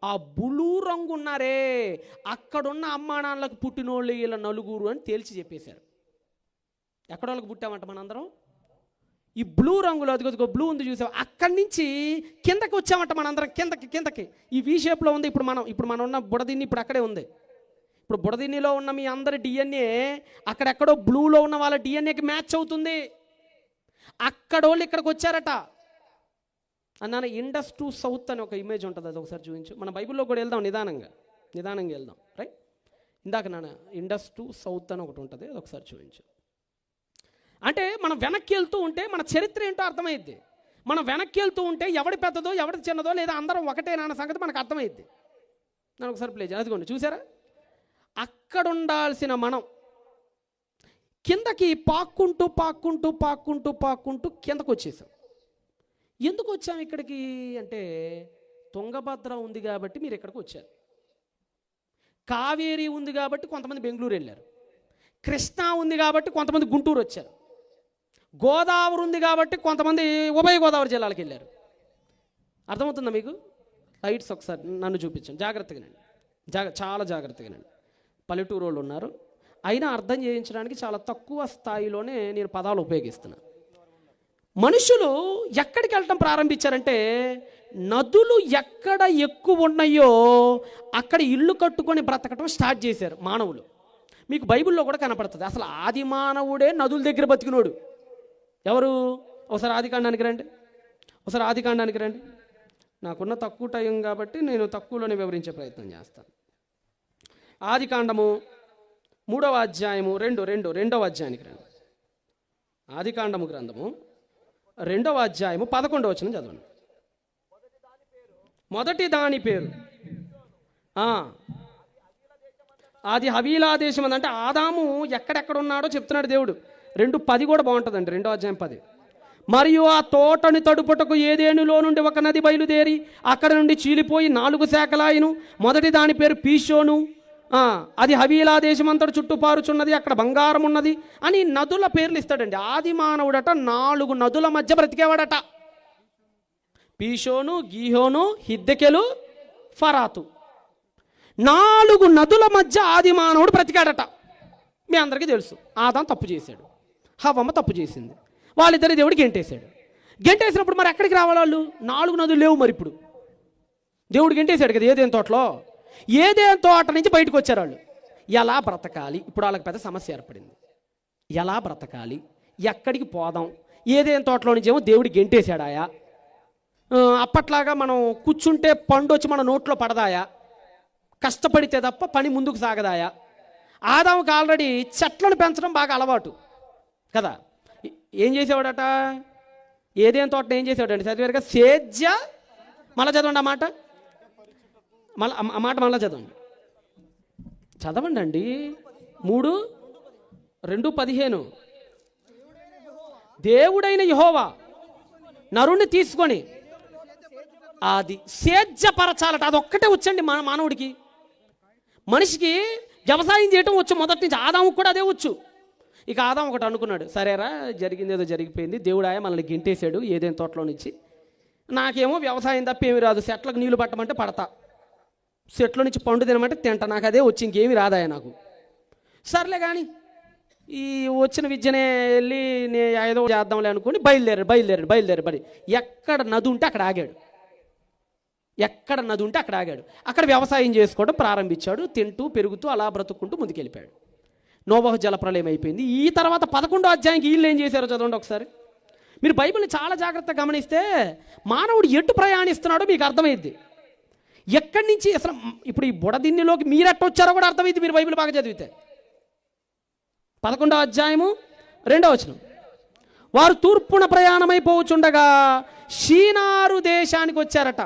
ఆ బ్లూ రంగు ఉన్నారే, అక్కడున్న అమ్మానాన్నలకు పుట్టినోళ్ళు వీళ్ళ నలుగురు అని తేల్చి చెప్పేశారు. ఎక్కడ వాళ్ళకి పుట్టామంట మనందరం? ఈ బ్లూ రంగులో, అదిగో బ్లూ ఉంది చూసాం, అక్కడి నుంచి కిందకి వచ్చామంట మనందరం. కిందకి ఈ వి షేప్లో ఉంది. ఇప్పుడు మనం ఉన్న బుడదిన్ని ఇప్పుడు అక్కడే ఉంది. ఇప్పుడు బుడదిన్నిలో ఉన్న మీ అందరి డిఎన్ఏ అక్కడెక్కడో బ్లూలో ఉన్న వాళ్ళ డిఎన్ఏకి మ్యాచ్ అవుతుంది. అక్కడోళ్ళు ఇక్కడికి వచ్చారట అన్నాను. ఇండస్ టు సౌత్ అని ఒక ఇమేజ్ ఉంటుంది, అది ఒకసారి చూపించు. మన బైబిల్లో కూడా వెళ్దాం, నిదానంగా వెళ్దాం. రైట్, ఇందాక నాన్న ఇండస్ టు సౌత్ అని ఒకటి ఉంటుంది, అది ఒకసారి చూపించు. అంటే మనం వెనక్కి వెళ్తూ ఉంటే మన చరిత్ర ఏంటో అర్థమైద్ది. మనం వెనక్కి వెళ్తూ ఉంటే ఎవడి పెద్దదో ఎవడి చిన్నదో లేదా అందరం ఒకటే నాన్న సంగతి మనకు అర్థమైద్ది. నేను ఒకసారి ప్లే చేయాలి. అదిగోండి చూసారా, అక్కడ ఉండాల్సిన మనం కిందకి పాక్కుంటూ కిందకు వచ్చేసాం. ఎందుకు వచ్చాము ఇక్కడికి అంటే, తుంగభద్ర ఉంది కాబట్టి మీరు ఇక్కడికి వచ్చారు, కావేరీ ఉంది కాబట్టి కొంతమంది బెంగళూరు వెళ్ళారు, కృష్ణా ఉంది కాబట్టి కొంతమంది గుంటూరు వచ్చారు, గోదావరి ఉంది కాబట్టి కొంతమంది ఉభయ గోదావరి జిల్లాలకు వెళ్ళారు. అర్థమవుతుందా మీకు? లైట్స్ ఒకసారి నన్ను చూపించండి, జాగ్రత్తగానండి, చాలా జాగ్రత్తగానండి. పల్లెటూరు వాళ్ళు ఉన్నారు, అయినా అర్థం చేయించడానికి చాలా తక్కువ స్థాయిలోనే నేను పదాలు ఉపయోగిస్తున్నాను. మనుషులు ఎక్కడికి వెళ్ళటం ప్రారంభించారంటే, నదులు ఎక్కడ ఎక్కువ ఉన్నాయో అక్కడ ఇల్లు కట్టుకొని బ్రతకటం స్టార్ట్ చేశారు మానవులు. మీకు బైబిల్లో కూడా కనపడుతుంది. అసలు ఆది మానవుడే నదుల దగ్గర బతికినోడు. ఎవరు? ఒకసారి ఆదికాండానికి రండి. నాకున్న తక్కువ టైం కాబట్టి నేను తక్కువలోనే వివరించే ప్రయత్నం చేస్తాను. ఆదికాండము 3వ అధ్యాయము రెండవ అధ్యాయానికి రండి. ఆదికాండము గ్రంథము 2వ అధ్యాయము 11వ వచనం చదవండి. మొదటి దాని పేరు అది హవీలా దేశం అంటే ఆదాము ఎక్కడెక్కడ ఉన్నాడో చెప్తున్నాడు దేవుడు. 2:10 కూడా బాగుంటుందండి, 2వ అధ్యాయం 10. మరియు ఆ తోటని తడుపుటకు ఏదేనులో నుండి ఒక నది బయలుదేరి అక్కడ నుండి చీలిపోయి 4 శాఖలాయను. మొదటి దాని పేరు పీషోను, అది హవీలా దేశం అంతటి చుట్టూ పారుచున్నది, అక్కడ బంగారం ఉన్నది అని నదుల పేర్లు ఇస్తాడండి. ఆది మానవుడట 4 నదుల మధ్య బ్రతికేవాడట. పీషోను, గీహోను, హిద్దెకెలు, ఫరాతు, 4 నదుల మధ్య ఆది మానవుడు బ్రతికాడట. మీ అందరికీ తెలుసు, ఆదాం తప్పు చేశాడు, హవ్వమ్మ తప్పు చేసింది, వాళ్ళిద్దరి దేవుడు గెంటేసినప్పుడు మరి ఎక్కడికి రావాలి వాళ్ళు? 4 నదులు లేవు. మరి ఇప్పుడు దేవుడు గెంటేశాడు కదా ఏదేం తోటలో. ఏదేం తోట నుంచి బయటకు వచ్చారు వాళ్ళు. ఎలా బ్రతకాలి? ఇప్పుడు వాళ్ళకి పెద్ద సమస్య ఏర్పడింది. ఎలా బ్రతకాలి, ఎక్కడికి పోదాం? ఏదేం తోటలో నుంచి ఏమో దేవుడు గెంటేశాడాయా? అప్పట్లాగా మనం కూర్చుంటే పండు వచ్చి మన నోట్లో పడదాయా? కష్టపడితే తప్ప పని ముందుకు సాగదాయా? ఆదాముకి ఆల్రెడీ చెట్లను పెంచడం బాగా అలవాటు కదా. ఏం చేసేవాడట? ఏదేం తోట ఏం చేసేవాడండి? చదివారుగా, సేద్య, మళ్ళీ చదవండి ఆ మాట, మళ్ళీ చదవండి అండి. 3:2:15 దేవుడైన యెహోవా నరుణ్ణి తీసుకొని అది సేద్యపరచాలట. అదొక్కటే వచ్చండి మానవుడికి. మనిషికి వ్యవసాయం చేయటం వచ్చు మొదటి నుంచి, ఆదాముకు కూడా అదే వచ్చు. ఇక ఆదాం ఒకటి అనుకున్నాడు, సరేరా జరిగింది ఏదో జరిగిపోయింది, దేవుడాయ మనల్ని గింటేశాడు ఏదేం తోటలో నుంచి, నాకేమో వ్యవసాయం తప్ప ఏమి రాదు, చెట్లకు నీళ్లు పట్టమంటే పడతా, చెట్ల నుంచి పండు తినమంటే తింటా, నాకు అదే వచ్చి ఇంకేమి రాదాయ నాకు. సర్లే కానీ ఈ వచ్చిన విద్యనే వెళ్ళి ఏదో చేద్దాంలే అనుకుని బయలుదేరాడు. ఎక్కడ నది ఉంటే అక్కడ ఆగాడు. అక్కడ వ్యవసాయం చేసుకోవడం ప్రారంభించాడు. తింటూ పెరుగుతూ అలా బ్రతుక్కుంటూ ముందుకెళ్ళిపోయాడు. నోవహు జలప్రలయం అయిపోయింది. ఈ తర్వాత 11వ అధ్యాయానికి వీళ్ళు ఏం చేశారో చదవండి ఒకసారి. మీరు బైబిల్ని చాలా జాగ్రత్తగా గమనిస్తే మానవుడు ఎటు ప్రయాణిస్తున్నాడో మీకు అర్థమైద్ది. ఎక్కడి నుంచి అసలు ఇప్పుడు ఈ బుడదిన్నిలోకి మీరు ఎట్టొచ్చారో కూడా అర్థమైంది మీరు బైబిల్ బాగా చదివితే. 11వ అధ్యాయము 2వ వచనం, వారు తూర్పున ప్రయాణమైపోవచ్చుండగా షీనారు దేశానికి వచ్చారట.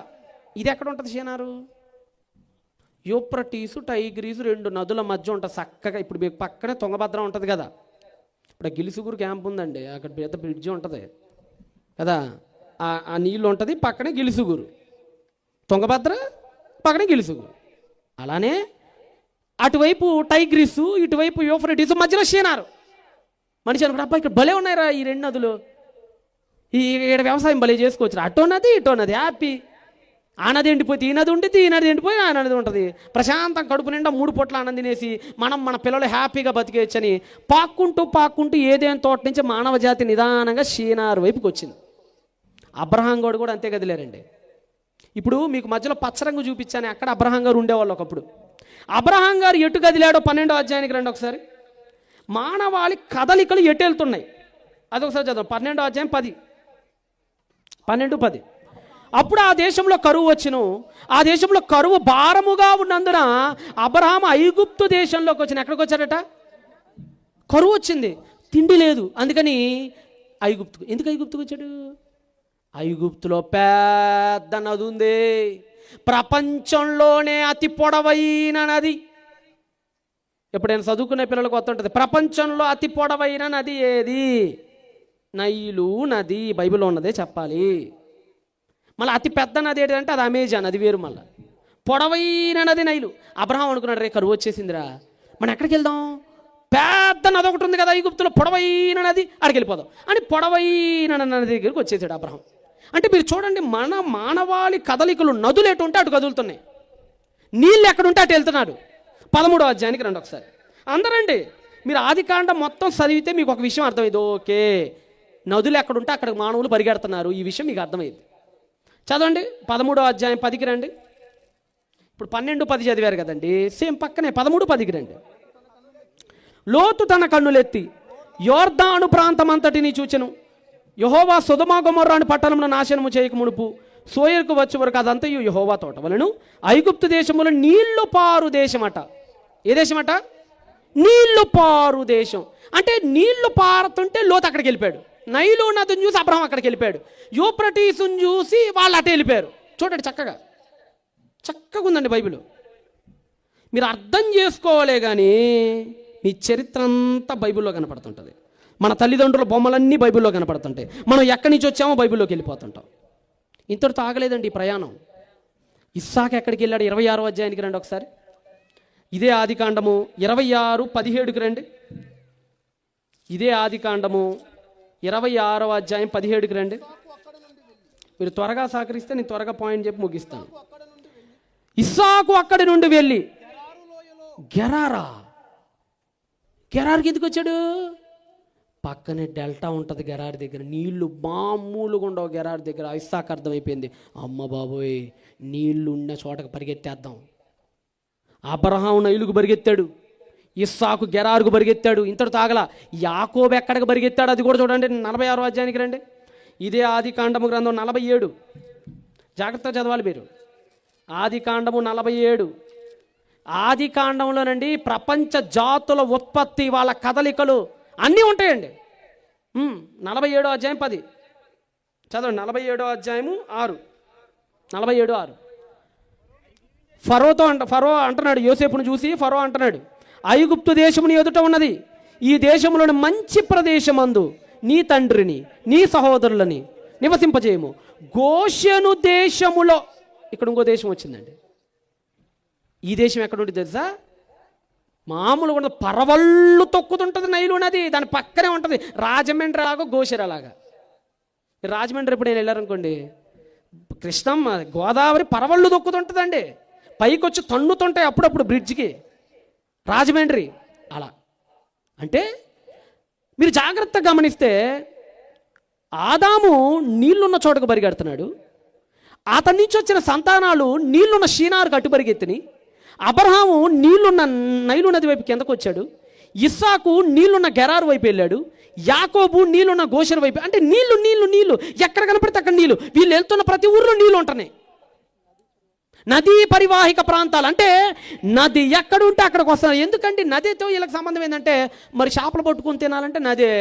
ఇది ఎక్కడ ఉంటుంది షీనారు? యూఫ్రటీసు, టైగ్రీసు 2 నదుల మధ్య ఉంటుంది చక్కగా. ఇప్పుడు మీకు పక్కనే తుంగభద్ర ఉంటుంది కదా, ఇప్పుడు గిలిసుగురు క్యాంప్ ఉందండి, అక్కడ పెద్ద బ్రిడ్జి ఉంటుంది కదా, ఆ నీళ్ళు ఉంటుంది, పక్కనే గిలిసుగురు. తుంగభద్ర పక్కన గిలుసు. అలానే అటువైపు టైగ్రిస్, ఇటువైపు యూఫ్రటీస్, మధ్యలో షీనారు. మనిషి అనుకున్న అబ్బా ఇక్కడ భలే ఉన్నాయిరా ఈ రెండు నదులు, ఇక్కడ వ్యవసాయం భలే చేసుకోవచ్చు. అటో నది ఇటో నది హ్యాపీ. ఆ నది ఎండిపోతే ఈ నది ఉంటుంది, ఈ నది ఎండిపోయి ఆ నది ఉంటుంది. ప్రశాంతం కడుపు నిండా 3 పూట్ల ఆనందం తినేసి మన పిల్లలు హ్యాపీగా బతికేయచ్చని పాక్కుంటూ ఏదేం తోట నుంచి మానవ జాతి నిదానంగా షీనారు వైపుకి వచ్చింది. అబ్రహాం గోడు కూడా అంతే కదిలేరండి. ఇప్పుడు మీకు మధ్యలో పచ్చరంగు చూపించాను, అక్కడ అబ్రహాం గారు ఉండేవాళ్ళు ఒకప్పుడు. అబ్రహాం గారు ఎటు కదిలాడో 12వ అధ్యాయానికి రండి ఒకసారి. మానవాళి కదలికలు ఎటు వెళ్తున్నాయి అదొకసారి చదువు. 12వ అధ్యాయం 12:10. అప్పుడు ఆ దేశంలో కరువు వచ్చును, ఆ దేశంలో కరువు భారముగా ఉన్నందున అబ్రహాం ఐగుప్తు దేశంలోకి వచ్చిన. ఎక్కడికి వచ్చాడట? కరువు వచ్చింది, తిండి లేదు, అందుకని ఐగుప్తుకు. ఎందుకు ఐగుప్తుకు వచ్చాడు? ఐగుప్తులో పెద్ద నది ఉంది, ప్రపంచంలోనే అతి పొడవైన నది. ఎప్పుడైనా చదువుకునే పిల్లలకు వస్తుంటుంది, ప్రపంచంలో అతి పొడవైన నది ఏది? నైలు నది. బైబిల్లో ఉన్నదే చెప్పాలి. మళ్ళీ అతి పెద్ద నది ఏంటంటే అది అమెజాన్, అది వేరు. మళ్ళీ పొడవైన నది నైలు. అబ్రహాం అనుకున్నాడు, రే కరువు వచ్చేసిందిరా, మనం ఎక్కడికి వెళ్దాం? పెద్ద నది ఒకటి ఉంది కదా ఐగుప్తులో, పొడవైన నది, అక్కడికి వెళ్ళిపోదాం అని పొడవైన నది దగ్గరికి వచ్చేసాడు అబ్రహాం. అంటే మీరు చూడండి, మన మానవాళి కదలికలు నదులు ఎటు ఉంటే అటు కదులుతున్నాయి, నీళ్ళు ఎక్కడుంటే అటు వెళ్తున్నాడు. 13వ అధ్యాయానికి రండి ఒకసారి అందరండి. మీరు ఆదికాండం మొత్తం చదివితే మీకు ఒక విషయం అర్థమైంది. ఓకే, నదులు ఎక్కడుంటే అక్కడ మానవులు పరిగెడుతున్నారు, ఈ విషయం మీకు అర్థమైంది. చదవండి 13వ అధ్యాయం 10కి రండి. ఇప్పుడు 12:10 చదివారు కదండి, సేమ్ పక్కనే 13:10కి రండి. లోతు తన కన్నులెత్తి యోర్దాను ప్రాంతం అంతటిని చూచెను. యెహోవా సొదొమ గొమొర్రా పట్టణమును నాశనము చేయక మునుపు సోయరుకు వచ్చే వరకు అదంతయు యెహోవా తోట వలెను. ఐగుప్తు దేశములో నీళ్లు పారు దేశమట. ఏ దేశమట? నీళ్లు పారు దేశం. అంటే నీళ్లు పారుతుంటే లోతు అక్కడికి వెళ్ళిపోయాడు. నైలు నదిని చూసి అబ్రహాం అక్కడికి వెళ్ళిపోయాడు. యూఫ్రటీసుని చూసి వాళ్ళు అటే వెళ్ళిపోయారు. చూడండి చక్కగా ఉందండి బైబిల్. మీరు అర్థం చేసుకోవాలే కానీ మీ చరిత్ర అంతా బైబిల్లో కనపడుతుంటుంది. మన తల్లిదండ్రుల బొమ్మలన్నీ బైబిల్లో కనపడుతుంటాయి. మనం ఎక్కడి నుంచి వచ్చామో బైబిల్లోకి వెళ్ళిపోతుంటాం. ఇంతటితో ఆగలేదండి ఈ ప్రయాణం. ఇస్సాకు ఎక్కడికి వెళ్ళాడు? 26వ అధ్యాయానికి రండి ఒకసారి. ఇదే ఆదికాండము 26:17కి రండి. ఇదే ఆదికాండము 26వ అధ్యాయం 17కి రండి. మీరు త్వరగా సహకరిస్తే నేను త్వరగా పాయింట్ చెప్పి ముగిస్తాను. ఇస్సాకు అక్కడి నుండి వెళ్ళి గెరార్కి ఎందుకు వచ్చాడు? పక్కనే డెల్టా ఉంటుంది గెరార్ దగ్గర, నీళ్లు మామూలుగా ఉండవు గెరార్ దగ్గర. ఇస్సాకు అర్థమైపోయింది, అమ్మ బాబోయ్ నీళ్లు ఉన్న చోటకు పరిగెత్తేద్దాం. అబ్రహాం నైలుకు పరిగెత్తాడు, ఇస్సాకు గెరారుకు పరిగెత్తాడు. ఇంతటి తాగల. యాకోబు ఎక్కడికి పరిగెత్తాడు అది కూడా చూడండి. 46వ అధ్యాయానికి రండి. ఇదే ఆదికాండము గ్రంథం 47. జాగ్రత్తగా చదవాలి మీరు. ఆదికాండము 47. ఆదికాండంలోనండి ప్రపంచ జాతుల ఉత్పత్తి, వాళ్ళ కదలికలు అన్నీ ఉంటాయండి. 47వ అధ్యాయం 10 చదవండి. 47వ అధ్యాయము 6. 47:6. ఫరో అంటున్నాడు, యోసేపును చూసి ఫరో అంటున్నాడు, ఐగుప్తు దేశముని ఎదుట ఉన్నది ఈ దేశములోని మంచి ప్రదేశమందు నీ తండ్రిని నీ సహోదరులని నివసింపజేయము. గోషెను దేశములో. ఇక్కడ ఇంకో దేశం వచ్చిందండి. ఈ దేశం ఎక్కడ ఉంటుంది తెలుసా? మామూలుగా ఉండదు, పరవళ్ళు తొక్కుతుంటుంది నైలు నది, దాని పక్కనే ఉంటుంది. రాజమండ్రి లాగా గోషెరలాగా. రాజమండ్రి ఇప్పుడు నేను వెళ్ళారనుకోండి, కృష్ణమ్మ గోదావరి పరవళ్ళు తొక్కుతుంటుందండి, పైకి వచ్చి తన్నుతుంటాయి అప్పుడప్పుడు బ్రిడ్జ్కి. రాజమండ్రి అలా. అంటే మీరు జాగ్రత్తగా గమనిస్తే ఆదాము నీళ్లున్న చోటకు పరిగెడుతున్నాడు, అతని నుంచి వచ్చిన సంతానాలు నీళ్లున్న షీనారుకు అటు పరిగెత్తిని. అబ్రహాము నీళ్లున్న నైలు నది వైపు కిందకు వచ్చాడు, ఇస్సాకు నీళ్లున్న గెరారు వైపు వెళ్ళాడు, యాకోబు నీళ్లున్న గోషెర వైపు. అంటే నీళ్లు ఎక్కడ కనపడితే అక్కడ నీళ్లు. వీళ్ళు వెళ్తున్న ప్రతి ఊర్లో నీళ్లు ఉంటున్నాయి. నదీ పరివాహిక ప్రాంతాలు. అంటే నది ఎక్కడుంటే అక్కడికి వస్తున్నారు. ఎందుకంటే నదితో వీళ్ళకి సంబంధం ఏంటంటే, మరి చేపలు పట్టుకుని తినాలంటే నదే,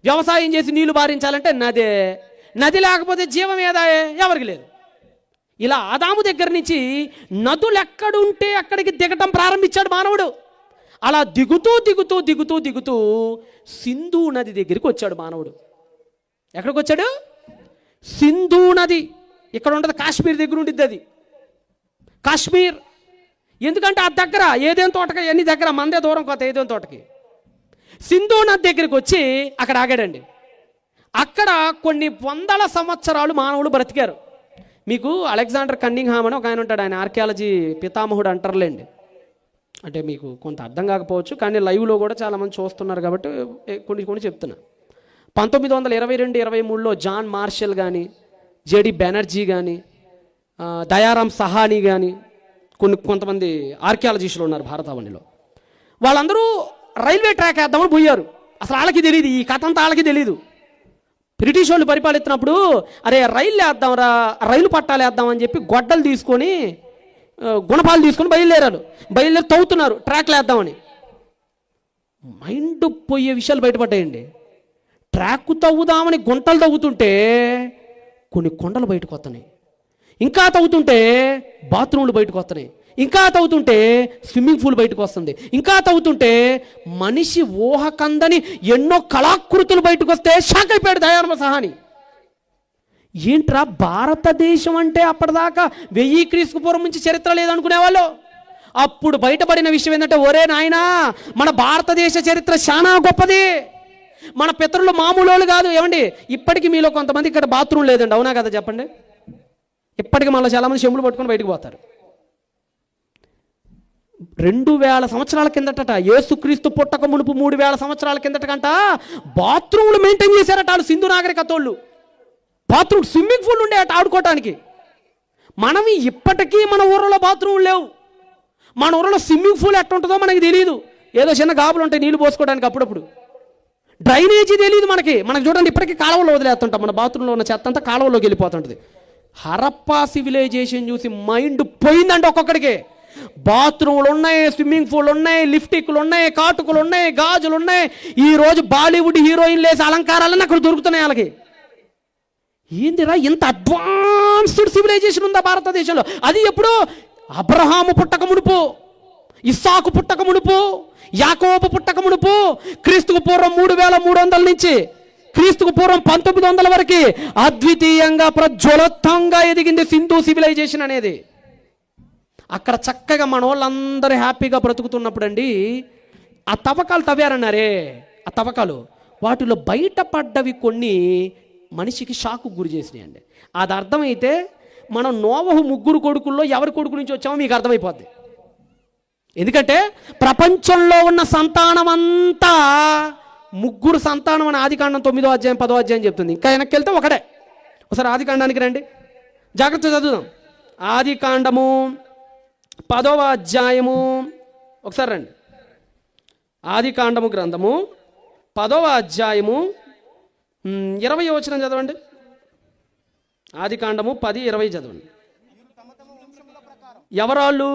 వ్యవసాయం చేసి నీళ్లు బారించాలంటే నదే, నది లేకపోతే జీవం ఏదా? ఎవరికి లేదు. ఇలా ఆదాము దగ్గర నుంచి నదులు ఎక్కడుంటే అక్కడికి దిగటం ప్రారంభించాడు మానవుడు. అలా దిగుతూ సింధు నది దగ్గరికి వచ్చాడు మానవుడు. ఎక్కడికి వచ్చాడు? సింధు నది. ఇక్కడ ఉండదు, కాశ్మీర్ దగ్గర ఉండిద్ది అది. కాశ్మీర్. ఎందుకంటే ఆ దగ్గర ఏదేం తోటకి ఎన్ని దగ్గర మందే దూరం కొత్త ఏదేం తోటకి. సింధు నది దగ్గరికి వచ్చి అక్కడ ఆగాడండి. అక్కడ కొన్ని వందల సంవత్సరాలు మానవులు బ్రతికారు. మీకు అలెగ్జాండర్ కన్నింగ్హామ్ అని ఒక ఆయన ఉంటాడు, ఆయన ఆర్కియాలజీ పితామహుడు అంటారులేండి. అంటే మీకు కొంత అర్థం కాకపోవచ్చు, కానీ లైవ్లో కూడా చాలామంది చూస్తున్నారు కాబట్టి కొన్ని చెప్తున్నా. 1922-23లో జాన్ మార్షల్ కానీ, జేడి బెనర్జీ కానీ, దయారాం సహానీ కానీ కొంతమంది ఆర్కియాలజిస్టులు ఉన్నారు భారతావనిలో. వాళ్ళందరూ రైల్వే ట్రాక్ వేద్దామని పోయారు. అసలు వాళ్ళకి తెలియదు, ఈ కథ అంతా వాళ్ళకి తెలీదు. బ్రిటిష్ వాళ్ళు పరిపాలిస్తున్నప్పుడు అరే రైలు వేద్దాంరా, రైలు పట్టాలు వేద్దామని చెప్పి గొడ్డలు తీసుకొని గుణపాలు తీసుకొని బయలుదేరి తవ్వుతున్నారు ట్రాక్లు వేద్దామని. మైండ్ పోయే విషయాలు బయటపడ్డాయండి. ట్రాక్ తవ్వుదామని గుంటలు తవ్వుతుంటే కొన్ని కొండలు బయటకు వస్తున్నాయి, ఇంకా తవ్వుతుంటే బాత్రూమ్లు బయటకు వస్తున్నాయి, ఇంకా తవ్వుతుంటే స్విమ్మింగ్ పూల్ బయటకు వస్తుంది, ఇంకా తవ్వుతుంటే మనిషి ఊహ కందని ఎన్నో కళాకృతులు బయటకు వస్తే షాక్ అయిపోయాడు దయారామ సహాని. ఏంట్రా భారతదేశం అంటే అప్పటిదాకా 1000 క్రీస్తు పూర్వం నుంచి చరిత్ర లేదనుకునేవాళ్ళు. అప్పుడు బయటపడిన విషయం ఏంటంటే, ఒరే నాయనా మన భారతదేశ చరిత్ర చాలా గొప్పది, మన పితరులు మామూలు కాదు. ఏమండి ఇప్పటికీ మీలో కొంతమంది ఇక్కడ బాత్రూమ్ లేదండి, అవునా కదా చెప్పండి? ఇప్పటికీ మళ్ళీ చాలామంది చెంబులు పట్టుకొని బయటకు పోతారు. 2000 సంవత్సరాల కిందట, యేసుక్రీస్తు పుట్టక మునుపు 3000 సంవత్సరాల కిందటకంట బాత్రూమ్లు మెయింటైన్ చేశారట వాళ్ళు సింధు నాగరికత వాళ్ళు. బాత్రూమ్ స్విమ్మింగ్ పూల్ ఉండే అట ఆడుకోవటానికి. మనం ఇప్పటికీ మన ఊర్లో బాత్రూమ్ లేవు. మన ఊర్లో స్విమ్మింగ్ పూల్ ఎట్లా ఉంటుందో మనకి తెలియదు. ఏదో చిన్న గాబులు ఉంటాయి నీళ్లు పోసుకోవడానికి అప్పుడప్పుడు. డ్రైనేజీ తెలియదు మనకి. చూడండి ఇప్పటికీ కాలువలో వదిలేస్తుంటాం, మన బాత్రూంలో ఉన్న చెత్త అంతా కాలువలోకి వెళ్ళిపోతుంటుంది. హరప్పా సివిలైజేషన్ చూసి మైండ్ పోయిందంటే ఒక్కొక్కడికి. బాత్రూమ్లు ఉన్నాయి, స్విమ్మింగ్ పూల్ ఉన్నాయి, లిఫ్టిక్లు ఉన్నాయి, కాటుకులు ఉన్నాయి, గాజులు ఉన్నాయి. ఈరోజు బాలీవుడ్ హీరోయిన్లు వేసే అలంకారాలన్నీ అక్కడ దొరుకుతున్నాయి వాళ్ళకి. ఏందిరా ఇంత అడ్వాన్స్డ్ సివిలైజేషన్ ఉందా భారతదేశంలో? అది ఎప్పుడు? అబ్రహాము పుట్టక మునుపు, ఇస్సాకు పుట్టక మునుపు, యాకోబు పుట్టక మునుపు, క్రీస్తుకు పూర్వం 3300 నుంచి క్రీస్తుకు పూర్వం 1900 వరకు అద్వితీయంగా ప్రజ్వలత్తంగా ఎదిగింది సింధు సివిలైజేషన్ అనేది. అక్కడ చక్కగా మన వాళ్ళందరూ హ్యాపీగా బ్రతుకుతున్నప్పుడు అండి ఆ తవ్వకాలు తవ్వారన్నారే, ఆ తవ్వకాలు వాటిలో బయటపడ్డవి కొన్ని మనిషికి షాకు గురి చేసినాయి అండి. అది అర్థమైతే మనం నోవహు 3 కొడుకుల్లో ఎవరి కొడుకు నుంచి వచ్చామో మీకు అర్థమైపోద్ది. ఎందుకంటే ప్రపంచంలో ఉన్న సంతానం అంతా 3 సంతానం అని ఆదికాండం 9వ అధ్యాయం 10వ అధ్యాయం చెప్తుంది. ఇంకా వెనక్కి వెళ్తే ఒకటే. ఒకసారి ఆదికాండానికి రండి, జాగ్రత్త చదువుదాం. ఆదికాండము 10వ అధ్యాయము ఒకసారి రండి. ఆదికాండము గ్రంథము 10వ అధ్యాయము 20వ వచనం చదవండి. ఆదికాండము 10:20 చదవండి. ఎవరాళ్ళు?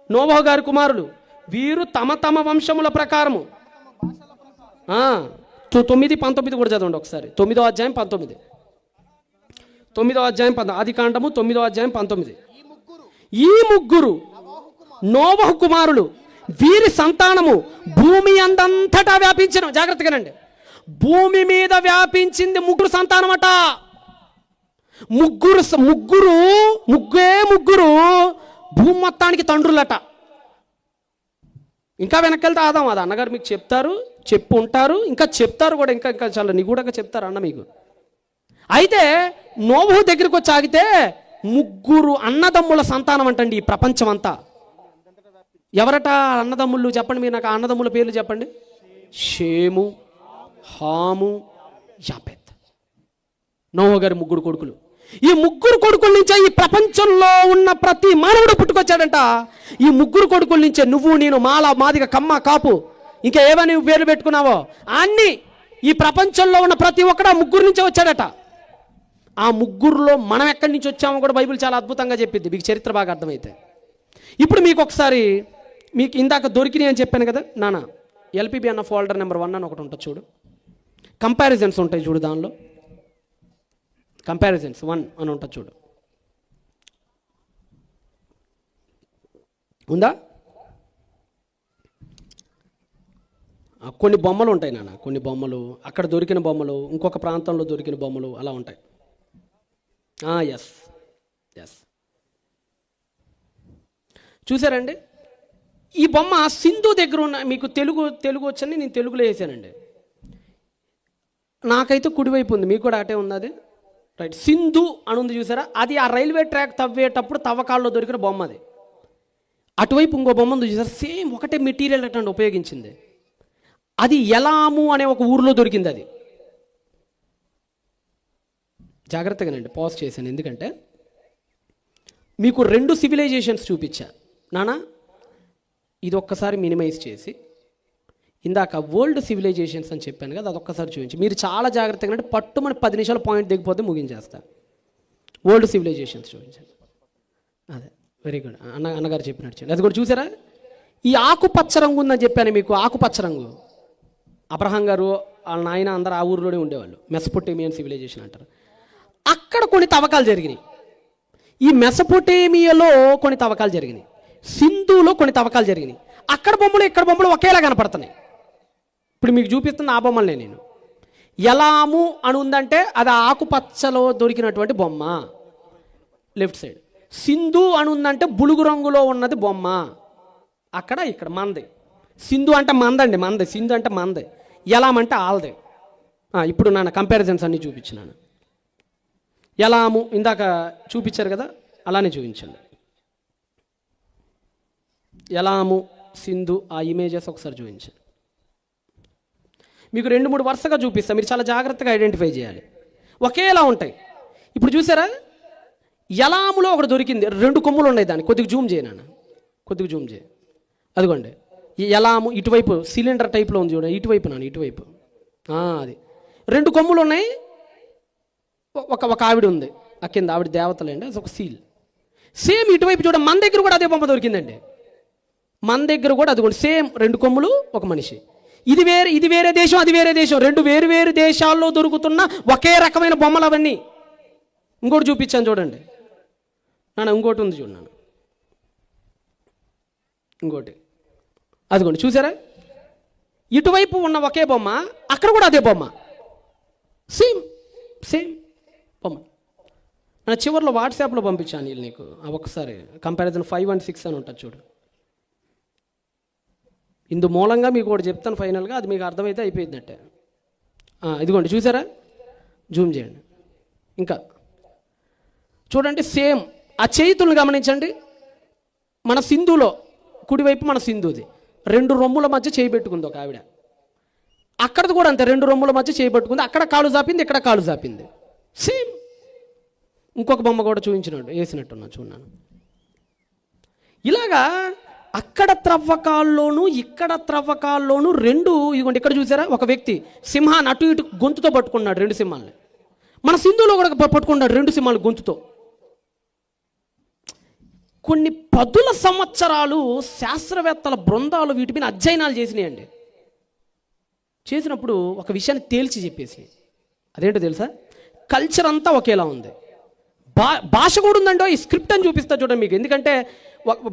నోవహు గారి కుమారులు. వీరు తమ వంశముల ప్రకారము 9:19 కూడా చదవండి ఒకసారి. 9వ అధ్యాయం 19. 9వ అధ్యాయం ఆదికాండము 9వ అధ్యాయం 19. ఈ ముగ్గురు నోవహు కుమారులు, వీరి సంతానము భూమి అందంతటా వ్యాపించిన. జాగ్రత్తగానండి, భూమి మీద వ్యాపించింది 3 సంతానమట. ముగ్గురు భూమి మొత్తానికి తండ్రులట. ఇంకా వెనక్కెళ్తే ఆదాం, అది అన్నగారు మీకు చెప్పు ఉంటారు, ఇంకా చెప్తారు కూడా, ఇంకా చాలా నిగూఢంగా చెప్తారు అన్న మీకు. అయితే నోవహు దగ్గరికి వచ్చి ఆగితే 3 అన్నదమ్ముల సంతానం అంటండి ఈ ప్రపంచం అంతా. ఎవరట అన్నదమ్ముళ్ళు? చెప్పండి మీరు నాకు. అన్నదమ్ముల పేర్లు చెప్పండి. షేము, హాము, యాపెత్. నోవహు గారి 3 కొడుకులు. ఈ 3 కొడుకుల నుంచే ఈ ప్రపంచంలో ఉన్న ప్రతి మానవుడు పుట్టుకొచ్చాడంట. ఈ 3 కొడుకుల నుంచే నువ్వు, నేను, మాల, మాదిగ, కమ్మ, కాపు, ఇంకా ఏవని పేర్లు పెట్టుకున్నావో అన్ని ఈ ప్రపంచంలో ఉన్న ప్రతి ఒక్కడు ఆ 3 నుంచే వచ్చాడట. ఆ 3లో మనం ఎక్కడి నుంచి వచ్చామో కూడా బైబిల్ చాలా అద్భుతంగా చెప్పింది, మీకు చరిత్ర బాగా అర్థమైతే. ఇప్పుడు మీకు ఒకసారి, మీకు ఇందాక దొరికినాయి అని చెప్పాను కదా నాన్న, ఎల్పిబి అన్న ఫోల్డర్ నెంబర్ 1 అని ఒకటి ఉంటుంది చూడు. కంపారిజన్స్ ఉంటాయి చూడు, దానిలో కంపారిజన్స్ 1 అని ఉంటుంది చూడు. ఉందా? కొన్ని బొమ్మలు ఉంటాయి నాన్న, కొన్ని బొమ్మలు అక్కడ దొరికిన బొమ్మలు, ఇంకొక ప్రాంతంలో దొరికిన బొమ్మలు అలా ఉంటాయి. ఎస్ చూసారండి? ఈ బొమ్మ సింధు దగ్గర ఉన్న, మీకు తెలుగు వచ్చని నేను తెలుగులో వేసానండి. నాకైతే కుడివైపు ఉంది, మీకు కూడా అటే ఉంది అది. రైట్, సింధు అని ఉంది చూసారా, అది ఆ రైల్వే ట్రాక్ తవ్వేటప్పుడు తవ్వకాల్లో దొరికిన బొమ్మ అది. అటువైపు ఇంకో బొమ్మ ఉంది చూసారా, సేమ్ ఒకటే మెటీరియల్ అటండి ఉపయోగించింది. అది ఎలాము అనే ఒక ఊరిలో దొరికింది అది. జాగ్రత్తగానండి పాజ్ చేశాను, ఎందుకంటే మీకు 2 సివిలైజేషన్స్ చూపించా నానా. ఇది ఒక్కసారి మినిమైజ్ చేసి, ఇందాక వరల్డ్ సివిలైజేషన్స్ అని చెప్పాను కదా, అదొక్కసారి చూపించి మీరు చాలా జాగ్రత్తగా అంటే పట్టుమని 10 నిమిషాలు పాయింట్ దిగిపోతే ముగించేస్తా. వరల్డ్ సివిలైజేషన్స్ చూపించాను. అదే వెరీ గుడ్, అన్నగారు చెప్పినట్టు. అది కూడా చూసారా, ఈ ఆకుపచ్చ రంగు ఉందని చెప్పాను మీకు. ఆకుపచ్చ రంగు అబ్రహాం గారు వాళ్ళ నాయన అందరూ ఆ ఊరిలోనే ఉండేవాళ్ళు. మెసొపొటేమియన్ సివిలైజేషన్ అంటారు. అక్కడ కొన్ని తవ్వకాలు జరిగినాయి. ఈ మెసొపొటేమియాలో కొన్ని తవ్వకాలు జరిగినాయి, సింధులో కొన్ని తవ్వకాలు జరిగినాయి. అక్కడ బొమ్మలు ఇక్కడ బొమ్మలు ఒకేలా కనపడుతున్నాయి. ఇప్పుడు మీకు చూపిస్తున్న ఆ బొమ్మలనే నేను. ఎలాము అని ఉందంటే అది ఆకుపచ్చలో దొరికినటువంటి బొమ్మ లెఫ్ట్ సైడ్. సింధు అని ఉందంటే బులుగు రంగులో ఉన్నది బొమ్మ అక్కడ ఇక్కడ మంది. సింధు అంటే మందండి, మంది. సింధు అంటే మంది, ఎలామంటే ఆల్దే. ఇప్పుడు నాన్న కంపారిజన్స్ అన్నీ చూపించినాను. ఎలాము ఇందాక చూపించారు కదా, అలానే చూపించండి. ఎలాము, సింధు ఆ ఇమేజెస్ ఒకసారి చూపించండి. మీకు 2-3 వరుసగా చూపిస్తాను, మీరు చాలా జాగ్రత్తగా ఐడెంటిఫై చేయాలి. ఒకేలా ఉంటాయి. ఇప్పుడు చూసారా, ఎలాములో ఒకటి దొరికింది, 2 కొమ్ములు ఉన్నాయి దానికి. కొద్దిగా జూమ్ చేయనా, కొద్దిగా జూమ్ చేయి. అదిగోండి ఈ ఎలాము ఇటువైపు సిలిండర్ టైప్లో ఉంది చూడండి, ఇటువైపు నాన్న, ఇటువైపు. అది 2 కొమ్ములు ఉన్నాయి. ఒక ఆవిడ ఉంది ఆ కింద, ఆవిడ దేవతలేండి, అది ఒక సీల్. సేమ్ ఇటువైపు చూడండి, మన దగ్గర కూడా అదే బొమ్మ దొరికిందండి. మన దగ్గర కూడా అదిగోండి సేమ్ 2 కొమ్ములు ఒక మనిషి. ఇది వేరే దేశం, అది వేరే దేశం. 2 వేరు దేశాల్లో దొరుకుతున్న ఒకే రకమైన బొమ్మలు అవన్నీ. ఇంకోటి చూపించాను చూడండి నాన్న, ఇంకోటి ఉంది చూడండి, ఇంకోటి అదిగోండి చూసారా, ఇటువైపు ఉన్న ఒకే బొమ్మ, అక్కడ కూడా అదే బొమ్మ, సేమ్ బొమ్మ. నేను చివరిలో వాట్సాప్లో పంపించాను వీళ్ళు నీకు, ఒక్కసారి కంపారిజన్ 5 and 6 అని ఉంటుంది చూడు. ఇందు మూలంగా మీకు ఒకటి చెప్తాను ఫైనల్గా, అది మీకు అర్థమైతే అయిపోయిందంటే. ఇదిగోండి చూసారా, జూమ్ చేయండి. ఇంకా చూడండి సేమ్ ఆ చేతులను గమనించండి. మన సింధులో కుడివైపు మన సింధుది 2 రొమ్ముల మధ్య చేయి పెట్టుకుంది ఒక ఆవిడ. అక్కడది కూడా అంతే, 2 రొమ్ముల మధ్య చేయి పెట్టుకుంది. అక్కడ కాలు జాపింది, ఇక్కడ కాలు జాపింది, సేమ్. ఇంకొక బొమ్మ కూడా చూపించినట్టు వేసినట్టున్నా చూడన్నాను. ఇలాగా అక్కడ త్రవ్వకాల్లోనూ ఇక్కడ త్రవ్వకాల్లోనూ 2. ఇదిగోండి ఇక్కడ చూసారా, ఒక వ్యక్తి సింహాన్ని అటు ఇటు గొంతుతో పట్టుకున్నాడు, 2 సింహాలని. మన సింధులో కూడా పట్టుకున్నాడు 2 సింహాలు గొంతుతో. కొన్ని 10ల సంవత్సరాలు శాస్త్రవేత్తల బృందాలు వీటి మీద అధ్యయనాలు చేసినాయండి. చేసినప్పుడు ఒక విషయాన్ని తేల్చి చెప్పేసి, అదేంటో తెలుసా, కల్చర్ అంతా ఒకేలా ఉంది, భాష కూడా ఉందండి. ఈ స్క్రిప్ట్ అని చూపిస్తా చూడండి మీకు. ఎందుకంటే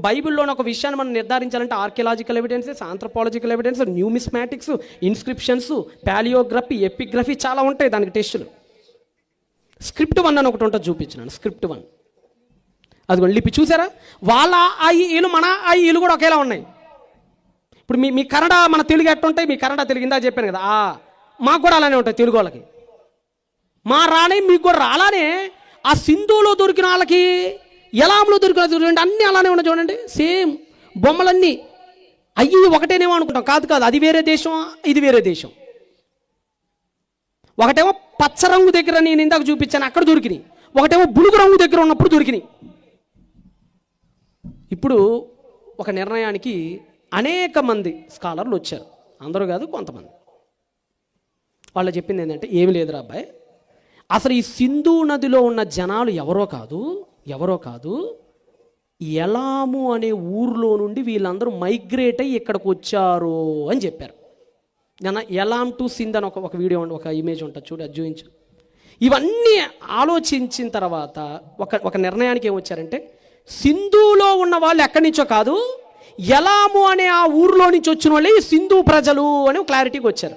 బైబిల్లోని ఒక విషయాన్ని మనం నిర్ధారించాలంటే archaeological evidences, anthropological evidence, numismatics, inscriptions, palaeography, epigraphy చాలా ఉంటాయి దానికి టెస్టులు. స్క్రిప్ట్ 1 అని ఒకటి ఉంటుంది చూపించినాను, స్క్రిప్ట్ 1. అదిగోండి లిపి చూసారా, వాళ్ళ ఈలు మన ఈలు కూడా ఒకేలా ఉన్నాయి. ఇప్పుడు మీ కన్నడ మన తెలుగు ఎట్టుంటాయి, మీ కన్నడ తెలుగు ఇందా చెప్పాను కదా, మాకు కూడా అలానే ఉంటాయి తెలుగు వాళ్ళకి. మా రానే మీకు కూడా అలానే. ఆ సింధులో దొరికిన వాళ్ళకి, ఎలాంలో దొరికిన చూడండి, అన్నీ అలానే ఉన్నాయి చూడండి, సేమ్ బొమ్మలన్నీ. అయ్యి ఒకటేనేమో అనుకుంటాం, కాదు, అది వేరే దేశం, ఇది వేరే దేశం. ఒకటేమో పచ్చ రంగు దగ్గర నేను ఇందాక చూపించాను అక్కడ దొరికినాయి, ఒకటేమో బులుగు రంగు దగ్గర ఉన్నప్పుడు దొరికినాయి. ఇప్పుడు ఒక నిర్ణయానికి అనేక మంది స్కాలర్లు వచ్చారు, అందరూ కాదు కొంతమంది. వాళ్ళు చెప్పింది ఏంటంటే, ఏమి లేదురా అబ్బాయి, అసలు ఈ సింధు నదిలో ఉన్న జనాలు ఎవరో కాదు, ఎలాము అనే ఊర్లో నుండి వీళ్ళందరూ మైగ్రేట్ అయ్యి ఇక్కడికి వచ్చారు అని చెప్పారు. ఎలామ్ టు సింధ్ అని ఒక వీడియో, ఒక ఇమేజ్ ఉంటుంది చూడు, అది చూపించు. ఇవన్నీ ఆలోచించిన తర్వాత ఒక నిర్ణయానికి ఏమొచ్చారంటే, సింధులో ఉన్న వాళ్ళు ఎక్కడి నుంచో కాదు, ఎలాము అనే ఆ ఊర్లో నుంచి వచ్చిన వాళ్ళే ఈ సింధు ప్రజలు అని క్లారిటీకి వచ్చారు.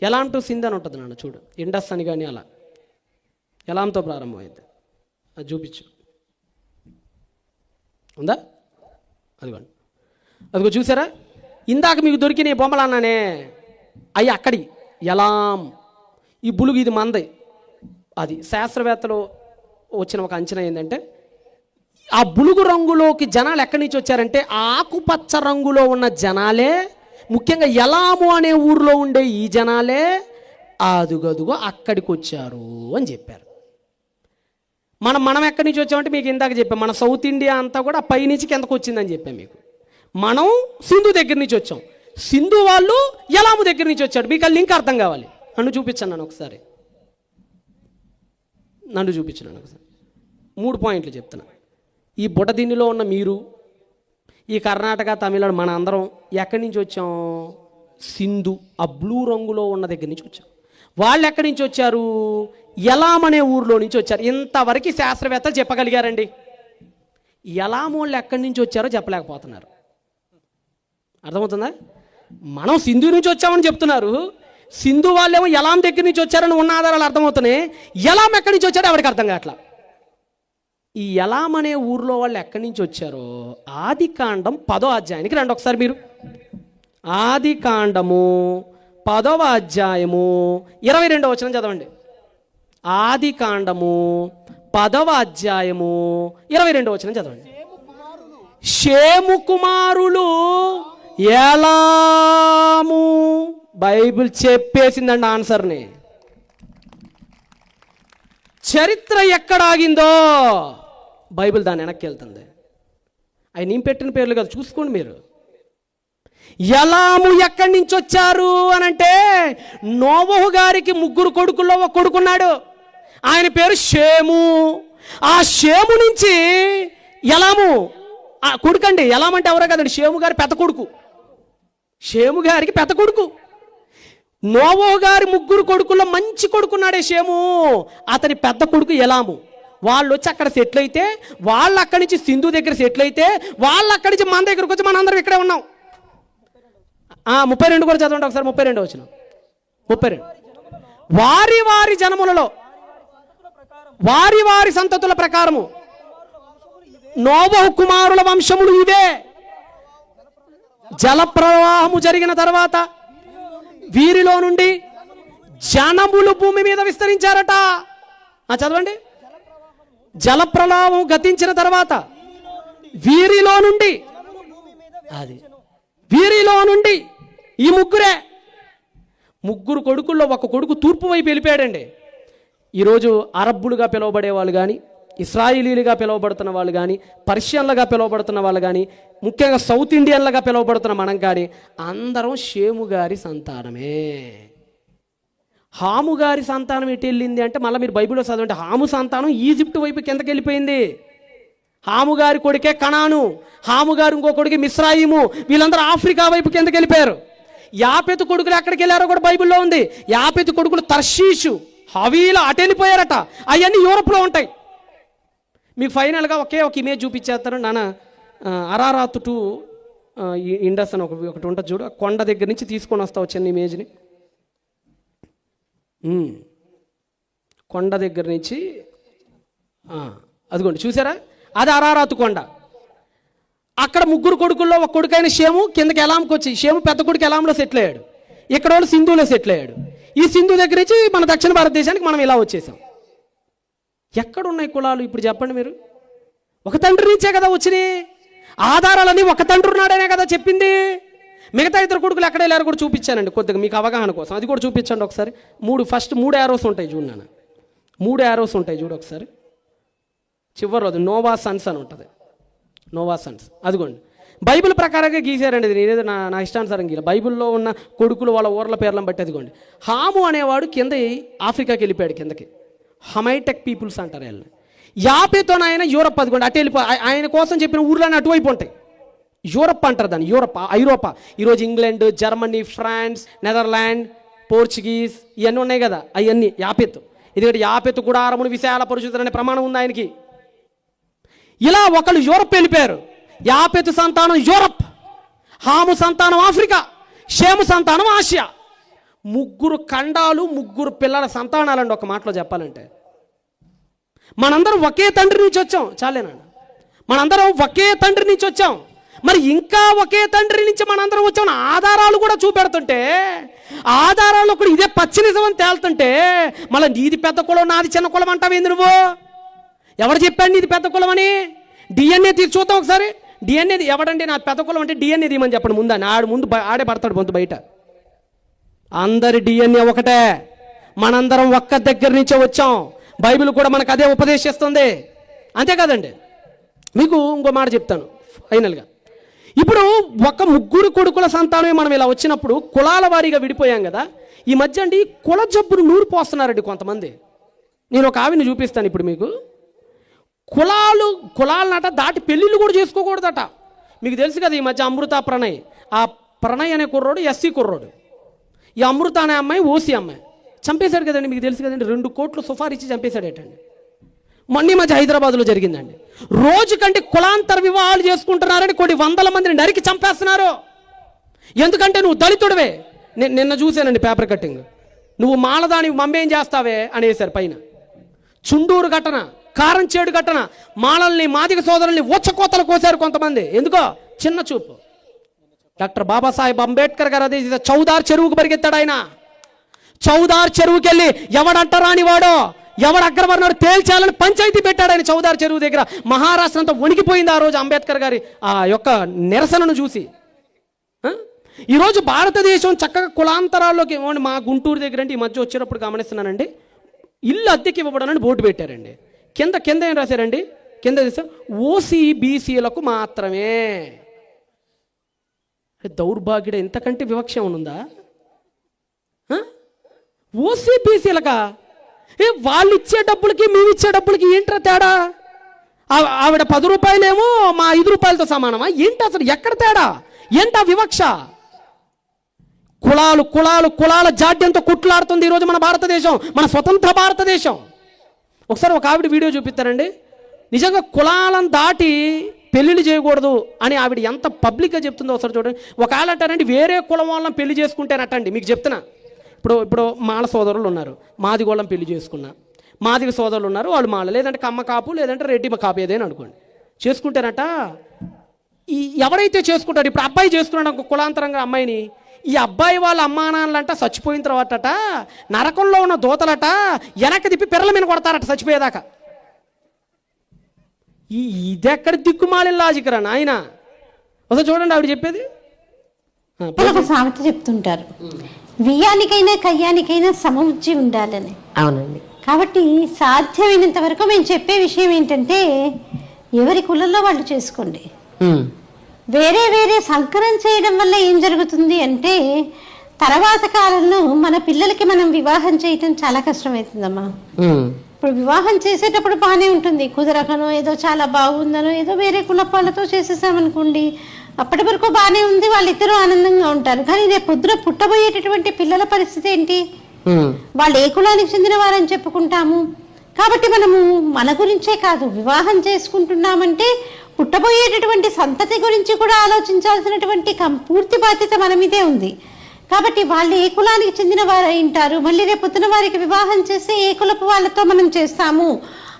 ఎలామ్ టు సింధ్ అని ఉంటుంది నాన్న చూడు, ఇండస్ అని కానీ అలా ఎలాంతో ప్రారంభమైంది, అది చూపించు. ఉందా? అదిగోండి, అదిగో చూసారా, ఇందాక మీకు దొరికిన బొమ్మలు అన్నానే అవి అక్కడి ఎలాం, ఈ బులుగు ఇది మంది. అది శాస్త్రవేత్తలు వచ్చిన ఒక అంచనా ఏంటంటే ఆ బులుగు రంగులోకి జనాలు ఎక్కడి నుంచి వచ్చారంటే ఆకుపచ్చ రంగులో ఉన్న జనాలే, ముఖ్యంగా ఎలాము అనే ఊరిలో ఉండే ఈ జనాలే అదుగదుగో అక్కడికి వచ్చారు అని చెప్పారు. మనం ఎక్కడి నుంచి వచ్చామంటే మీకు ఇందాక చెప్పాం, మన సౌత్ ఇండియా అంతా కూడా పైనుంచి కిందకు వచ్చిందని చెప్పాం మీకు. మనం సింధు దగ్గర నుంచి వచ్చాం, సింధు వాళ్ళు ఎలాము దగ్గర నుంచి వచ్చాడు. మీకు ఆ లింక్ అర్థం కావాలి. నన్ను చూపించాను ఒకసారి, నన్ను చూపించాను ఒకసారి. 3 పాయింట్లు చెప్తున్నా. ఈ బుటదిన్నిలో ఉన్న మీరు, ఈ కర్ణాటక, తమిళనాడు, మన అందరం ఎక్కడి నుంచి వచ్చాం? సింధు, ఆ బ్లూ రంగులో ఉన్న దగ్గర నుంచి వచ్చాం. వాళ్ళు ఎక్కడి నుంచి వచ్చారు? ఎలాం అనే ఊరిలో నుంచి వచ్చారు. ఇంతవరకు శాస్త్రవేత్తలు చెప్పగలిగారండి. ఎలాం వాళ్ళు ఎక్కడి నుంచి వచ్చారో చెప్పలేకపోతున్నారు. అర్థమవుతుందా? మనం సింధు నుంచి వచ్చామని చెప్తున్నారు, సింధు వాళ్ళేమో ఎలాం దగ్గర నుంచి వచ్చారని ఉన్న ఆధారాలు అర్థమవుతున్నాయి. ఎలాం ఎక్కడి నుంచి వచ్చారో ఎవరికి అర్థం కావట్లా. ఈ ఎలాం అనే ఊర్లో వాళ్ళు ఎక్కడి నుంచి వచ్చారో ఆదికాండం 10వ అధ్యాయానికి రండి ఒకసారి మీరు. ఆదికాండము 10వ అధ్యాయము 22వ వచనం చదవండి. ఆదికాండము 10వ అధ్యాయము 22వ వచనం చదవండి. షేము కుమారులు ఎలాము. బైబిల్ చెప్పేసిందండి ఆన్సర్ని. చరిత్ర ఎక్కడ ఆగిందో బైబిల్ దాన్ని వెనక్కి వెళ్తుంది. అవి నేను పెట్టిన పేర్లు కాదు, చూసుకోండి మీరు. ఎలాము ఎక్కడి నుంచి వచ్చారు అని అంటే నోవహు గారికి 3 కొడుకుల్లో ఒక కొడుకున్నాడు, ఆయన పేరు షేము. ఆ షేము నుంచి ఎలాము కొడుకండి. ఎలాం అంటే ఎవరో కదండి, షేము గారి పెద్ద కొడుకు. షేము గారికి పెద్ద కొడుకు. నోవహు గారి 3 కొడుకుల్లో మంచి కొడుకున్నాడే షేము, అతని పెద్ద కొడుకు ఎలాము. వాళ్ళు వచ్చి అక్కడ సెటిల్ అయితే, వాళ్ళు అక్కడి నుంచి సింధు దగ్గర సెటిల్ అయితే, వాళ్ళు అక్కడి నుంచి మన దగ్గరకు వచ్చి మన అందరం ఇక్కడే ఉన్నాం. 32 కూడా చదవండి ఒకసారి. 32 వచనం. 32. వారి వారి జనములలో వారి వారి సంతతుల ప్రకారము నోవహు కుమారుల వంశములు ఇవే. జలప్రవాహము జరిగిన తర్వాత వీరిలో నుండి జనములు భూమి మీద విస్తరించారట. చదవండి. జలప్రవాహం గతించిన తర్వాత వీరిలో నుండి, అది వీరిలో నుండి ఈ 3 కొడుకుల్లో ఒక కొడుకు తూర్పు వైపు వెళ్ళిపోయాడండి. ఈరోజు అరబ్బులుగా పిలువబడే వాళ్ళు కానీ, ఇస్రాయిలీలుగా పిలువబడుతున్న వాళ్ళు కానీ, పర్షియన్లుగా పిలువబడుతున్న వాళ్ళు కానీ, ముఖ్యంగా సౌత్ ఇండియన్లుగా పిలువబడుతున్న మనం కానీ అందరం షేము గారి సంతానమే. హాము గారి సంతానం ఎటు వెళ్ళింది అంటే మళ్ళీ మీరు బైబిల్లో చదవండి. హాము సంతానం ఈజిప్ట్ వైపు కిందకి వెళ్ళిపోయింది. హాము గారి కొడుకే కనాను, హాము గారు ఇంకో కొడుకు మిస్రాయిము, వీళ్ళందరూ ఆఫ్రికా వైపు కిందకి వెళ్ళిపోయారు. యాపెతు కొడుకులు ఎక్కడికి వెళ్ళారో కూడా బైబిల్లో ఉంది. యాపెతు కొడుకులు తర్షీషు, హవీలా అటు వెళ్ళిపోయారట. అవన్నీ యూరోప్లో ఉంటాయి. మీకు ఫైనల్గా ఒకే ఒక ఇమేజ్ చూపించేస్తాను నాన్న. అరారాతు టు ఇండస్ అని ఒకటి ఉంటుంది చూడు, కొండ దగ్గర నుంచి తీసుకొని వస్తావు చిన్న ఇమేజ్ని. కొండ దగ్గర నుంచి అదిగోండి చూసారా, అది అరారాతు కొండ. అక్కడ 3 కొడుకుల్లో ఒక కొడుకైన షేము కిందకి ఎలాంకి వచ్చి, షేము పెద్ద కొడుకు ఎలాంలో సెటిల్ అయ్యాడు, ఇక్కడ వాళ్ళు సింధులో సెటిల్ అయ్యాడు. ఈ సింధు దగ్గర నుంచి మన దక్షిణ భారతదేశానికి మనం ఇలా వచ్చేసాం. ఎక్కడున్నాయి కులాలు ఇప్పుడు చెప్పండి మీరు? ఒక తండ్రి నుంచే కదా వచ్చినాయి ఆధారాలని. ఒక తండ్రి ఉన్నాడనే కదా చెప్పింది. మిగతా 2 కొడుకులు ఎక్కడ వెళ్ళారో కూడా చూపించానండి కొద్దిగా మీకు అవగాహన కోసం. అది కూడా చూపించండి ఒకసారి. ఫస్ట్ 3 యారోస్ ఉంటాయి చూడు నాన్న. 3 యారోస్ ఉంటాయి చూడు ఒకసారి. చివరిలో నోవా సన్స్ అని ఉంటుంది. నోవా సన్స్ అదిగోండి. బైబిల్ ప్రకారంగా గీసారండి. ఇది నేనేదో నా ఇష్టానుసారం గీల. బైబిల్లో ఉన్న కొడుకులు వాళ్ళ ఊర్ల పేర్లను బట్టి అదిగోండి. హాము అనేవాడు కింద ఆఫ్రికాకి వెళ్ళిపోయాడు కిందకి. హమైటెక్ పీపుల్స్ అంటారు వాళ్ళు. యాపేతో ఆయన యూరప్ అదిగోండి అటు వెళ్ళిపో. ఆయన కోసం చెప్పిన ఊర్లన్నీ అటువైపు ఉంటాయి. యూరప్ అంటారు దాన్ని, ఐరోపా. ఈరోజు England, Germany, France, Netherland, Portuguese ఇవన్నీ ఉన్నాయి కదా, అవన్నీ యాపెత్. ఎందుకంటే యాపెత్ గుడారమును విశాల పరుచుతారు అనే ప్రమాణం ఉంది ఆయనకి. ఇలా ఒకళ్ళు యూరప్ వెళ్ళిపోయారు. యాపెతు సంతానం యూరప్, హాము సంతానం ఆఫ్రికా, షేము సంతానం ఆసియా. 3 ఖండాలు, 3 పిల్లల సంతానాలండి. ఒక మాటలో చెప్పాలంటే మనందరం ఒకే తండ్రి నుంచి వచ్చాం. చాలేనండి, మనందరం ఒకే తండ్రి నుంచి వచ్చాం. మరి ఇంకా ఒకే తండ్రి నుంచి మనందరం వచ్చామని ఆధారాలు కూడా చూపెడుతుంటే, ఆధారాలు కూడా ఇదే పచ్చి నిజం అని తేలుతుంటే, మళ్ళీ నీది పెద్ద కులం నాది చిన్న కులం అంటావేంది నువ్వు? ఎవరు చెప్పాడు నీది పెద్ద కులం అని? డిఎన్ఏ తీసి చూద్దాం ఒకసారి. డిఎన్ఏ ఎవడండి నా పెద్ద కులం అంటే డిఎన్ఏ తీయమని చెప్పండి ముందని. ఆడే పడతాడు ముందు బయట. అందరి డిఎన్ఏ ఒకటే, మనందరం ఒక్క దగ్గర నుంచే వచ్చాం. బైబిల్ కూడా మనకు అదే ఉపదేశిస్తుంది, అంతే కదండి? మీకు ఇంకో మాట చెప్తాను ఫైనల్గా. ఇప్పుడు ఒక ముగ్గురు కొడుకుల సంతానమే మనం ఇలా వచ్చినప్పుడు కులాల వారీగా విడిపోయాం కదా. ఈ మధ్య అండి కుల జబ్బును నూరు పోస్తున్నారండి కొంతమంది. నేను ఒక ఆవిని చూపిస్తాను ఇప్పుడు మీకు. కులాలనట దాటి పెళ్ళిళ్ళు కూడా చేసుకోకూడదట. మీకు తెలుసు కదా ఈ మధ్య అమృత ప్రణయ్, ఆ ప్రణయ్ అనే కుర్రోడు ఎస్సీ కుర్రోడు, ఈ అమృత అనే అమ్మాయి ఓసీ అమ్మాయి. చంపేశాడు కదండి, మీకు తెలుసు కదండి. 2 కోట్లు సుఫార్ ఇచ్చి చంపేశాడేటండి. మొన్న మధ్య హైదరాబాద్లో జరిగిందండి. రోజు కంటే కులాంతర వివాహాలు చేసుకుంటున్నారని కొన్ని వందల మందిని నరికి చంపేస్తున్నారు. ఎందుకంటే నువ్వు దళితుడివే. నిన్న చూశానండి పేపర్ కట్టింగ్. నువ్వు మాలదాని మమ్మేం చేస్తావే అనేసారు పైన. చుండూరు ఘటన, కారంచేడు ఘటన, మాలల్ని మాదిగ సోదరుల్ని ఉచ్చకోతలు కోసారు కొంతమంది. ఎందుకో చిన్న చూపు. డాక్టర్ బాబాసాహెబ్ అంబేద్కర్ గారు అదే చౌదార్ చెరువుకు పరిగెత్తాడు ఆయన. చౌదార్ చెరువుకి వెళ్ళి ఎవడంటరాని వాడో ఎవడు అగ్రవర్ణాడు తేల్చాలని పంచాయతీ పెట్టాడు ఆయన చౌదార్ చెరువు దగ్గర. మహారాష్ట్ర అంతా వణికిపోయింది ఆ రోజు అంబేద్కర్ గారి ఆ యొక్క నిరసనను చూసి. ఈరోజు భారతదేశం చక్కగా కులాంతరాల్లోకి, మా గుంటూరు దగ్గర అంటే ఈ మధ్య వచ్చేటప్పుడు గమనిస్తున్నానండి, ఇల్లు అద్దెకి ఇవ్వబడనని బోర్డు పెట్టారండి. కింద ఏం రాశారండి? కింద ఓసీ బీసీలకు మాత్రమే. దౌర్భాగ్యుడ, ఇంతకంటే వివక్ష ఉందా? ఓసీ బీసీలకా? వాళ్ళు ఇచ్చే డబ్బులకి మేము ఇచ్చే డబ్బులకి ఏంట్రా తేడా? ఆవిడ 10 రూపాయలేమో మా 5 రూపాయలతో సమానమా? ఏంటి అసలు ఎక్కడ తేడా? ఏంటా వివక్ష? కులాల జాడ్యంతో కుట్లాడుతుంది ఈరోజు మన భారతదేశం, మన స్వతంత్ర భారతదేశం. ఒకసారి ఒక ఆవిడ వీడియో చూపిస్తారండి. నిజంగా కులాలను దాటి పెళ్ళిళ్ళు చేయకూడదు అని ఆవిడ ఎంత పబ్లిక్గా చెప్తుందో ఒకసారి చూడండి. ఒక ఆవిడ అంటారండి, వేరే కులం వాళ్ళని పెళ్లి చేసుకుంటేనట్టండి. మీకు చెప్తున్నా, ఇప్పుడు మాల సోదరులు ఉన్నారు, మాదిగోళ్ళం పెళ్లి చేసుకున్నా, మాదిగ సోదరులు ఉన్నారు, వాళ్ళు మాల, లేదంటే కమ్మ కాపు, లేదంటే రెడ్డి కాపు ఏదైనా అనుకోండి, చేసుకుంటేనట ఎవరైతే చేసుకుంటారు, ఇప్పుడు అబ్బాయి చేసుకున్నాడు ఒక కులాంతరంగా అమ్మాయిని, ఈ అబ్బాయి వాళ్ళ అమ్మా నాన్నలంట చచ్చిపోయిన తర్వాతట నరకంలో ఉన్న దూతలట వెనక్కి తిప్పి పిల్లల మీద కొడతారట చచ్చిపోయేదాకా. ఇదెక్కడ దిక్కుమాలిన లాజిక్ రా నాయన. ఒకసారి చూడండి ఆవిడ చెప్పేది. ఒక సామెత చెప్తుంటారు, వియ్యానికైనా కయ్యానికైనా సమబుద్ధి ఉండాలని. అవునండి. కాబట్టి సాధ్యమైనంత వరకు మేము చెప్పే విషయం ఏంటంటే, ఎవరి కులంలో వాళ్ళు చేసుకోండి. వేరే సంకరం చేయడం వల్ల ఏం జరుగుతుంది అంటే, తర్వాత కాలంలో మన పిల్లలకి మనం వివాహం చేయటం చాలా కష్టమవుతుందమ్మా. ఇప్పుడు వివాహం చేసేటప్పుడు బాగానే ఉంటుంది, కుదరకనో ఏదో చాలా బాగుందనో ఏదో వేరే కులపాలతో చేసేసామనుకోండి, అప్పటి వరకు బాగానే ఉంది, వాళ్ళిద్దరూ ఆనందంగా ఉంటారు. కానీ రేపు పొద్దున పుట్టబోయేటటువంటి పిల్లల పరిస్థితి ఏంటి? వాళ్ళు ఏ కులానికి చెందిన వారని చెప్పుకుంటాము. కాబట్టి మనము మన గురించే కాదు, వివాహం చేసుకుంటున్నామంటే పుట్టబోయేటటువంటి సంతతి గురించి కూడా ఆలోచించాల్సినటువంటి పూర్తి బాధ్యత మన మీదే ఉంది. కాబట్టి వాళ్ళు ఏ కులానికి చెందిన వారు ఉంటారు, మళ్ళీ రేపొద్దున వారికి వివాహం చేస్తే ఏ కులపు వాళ్ళతో మనం చేస్తాము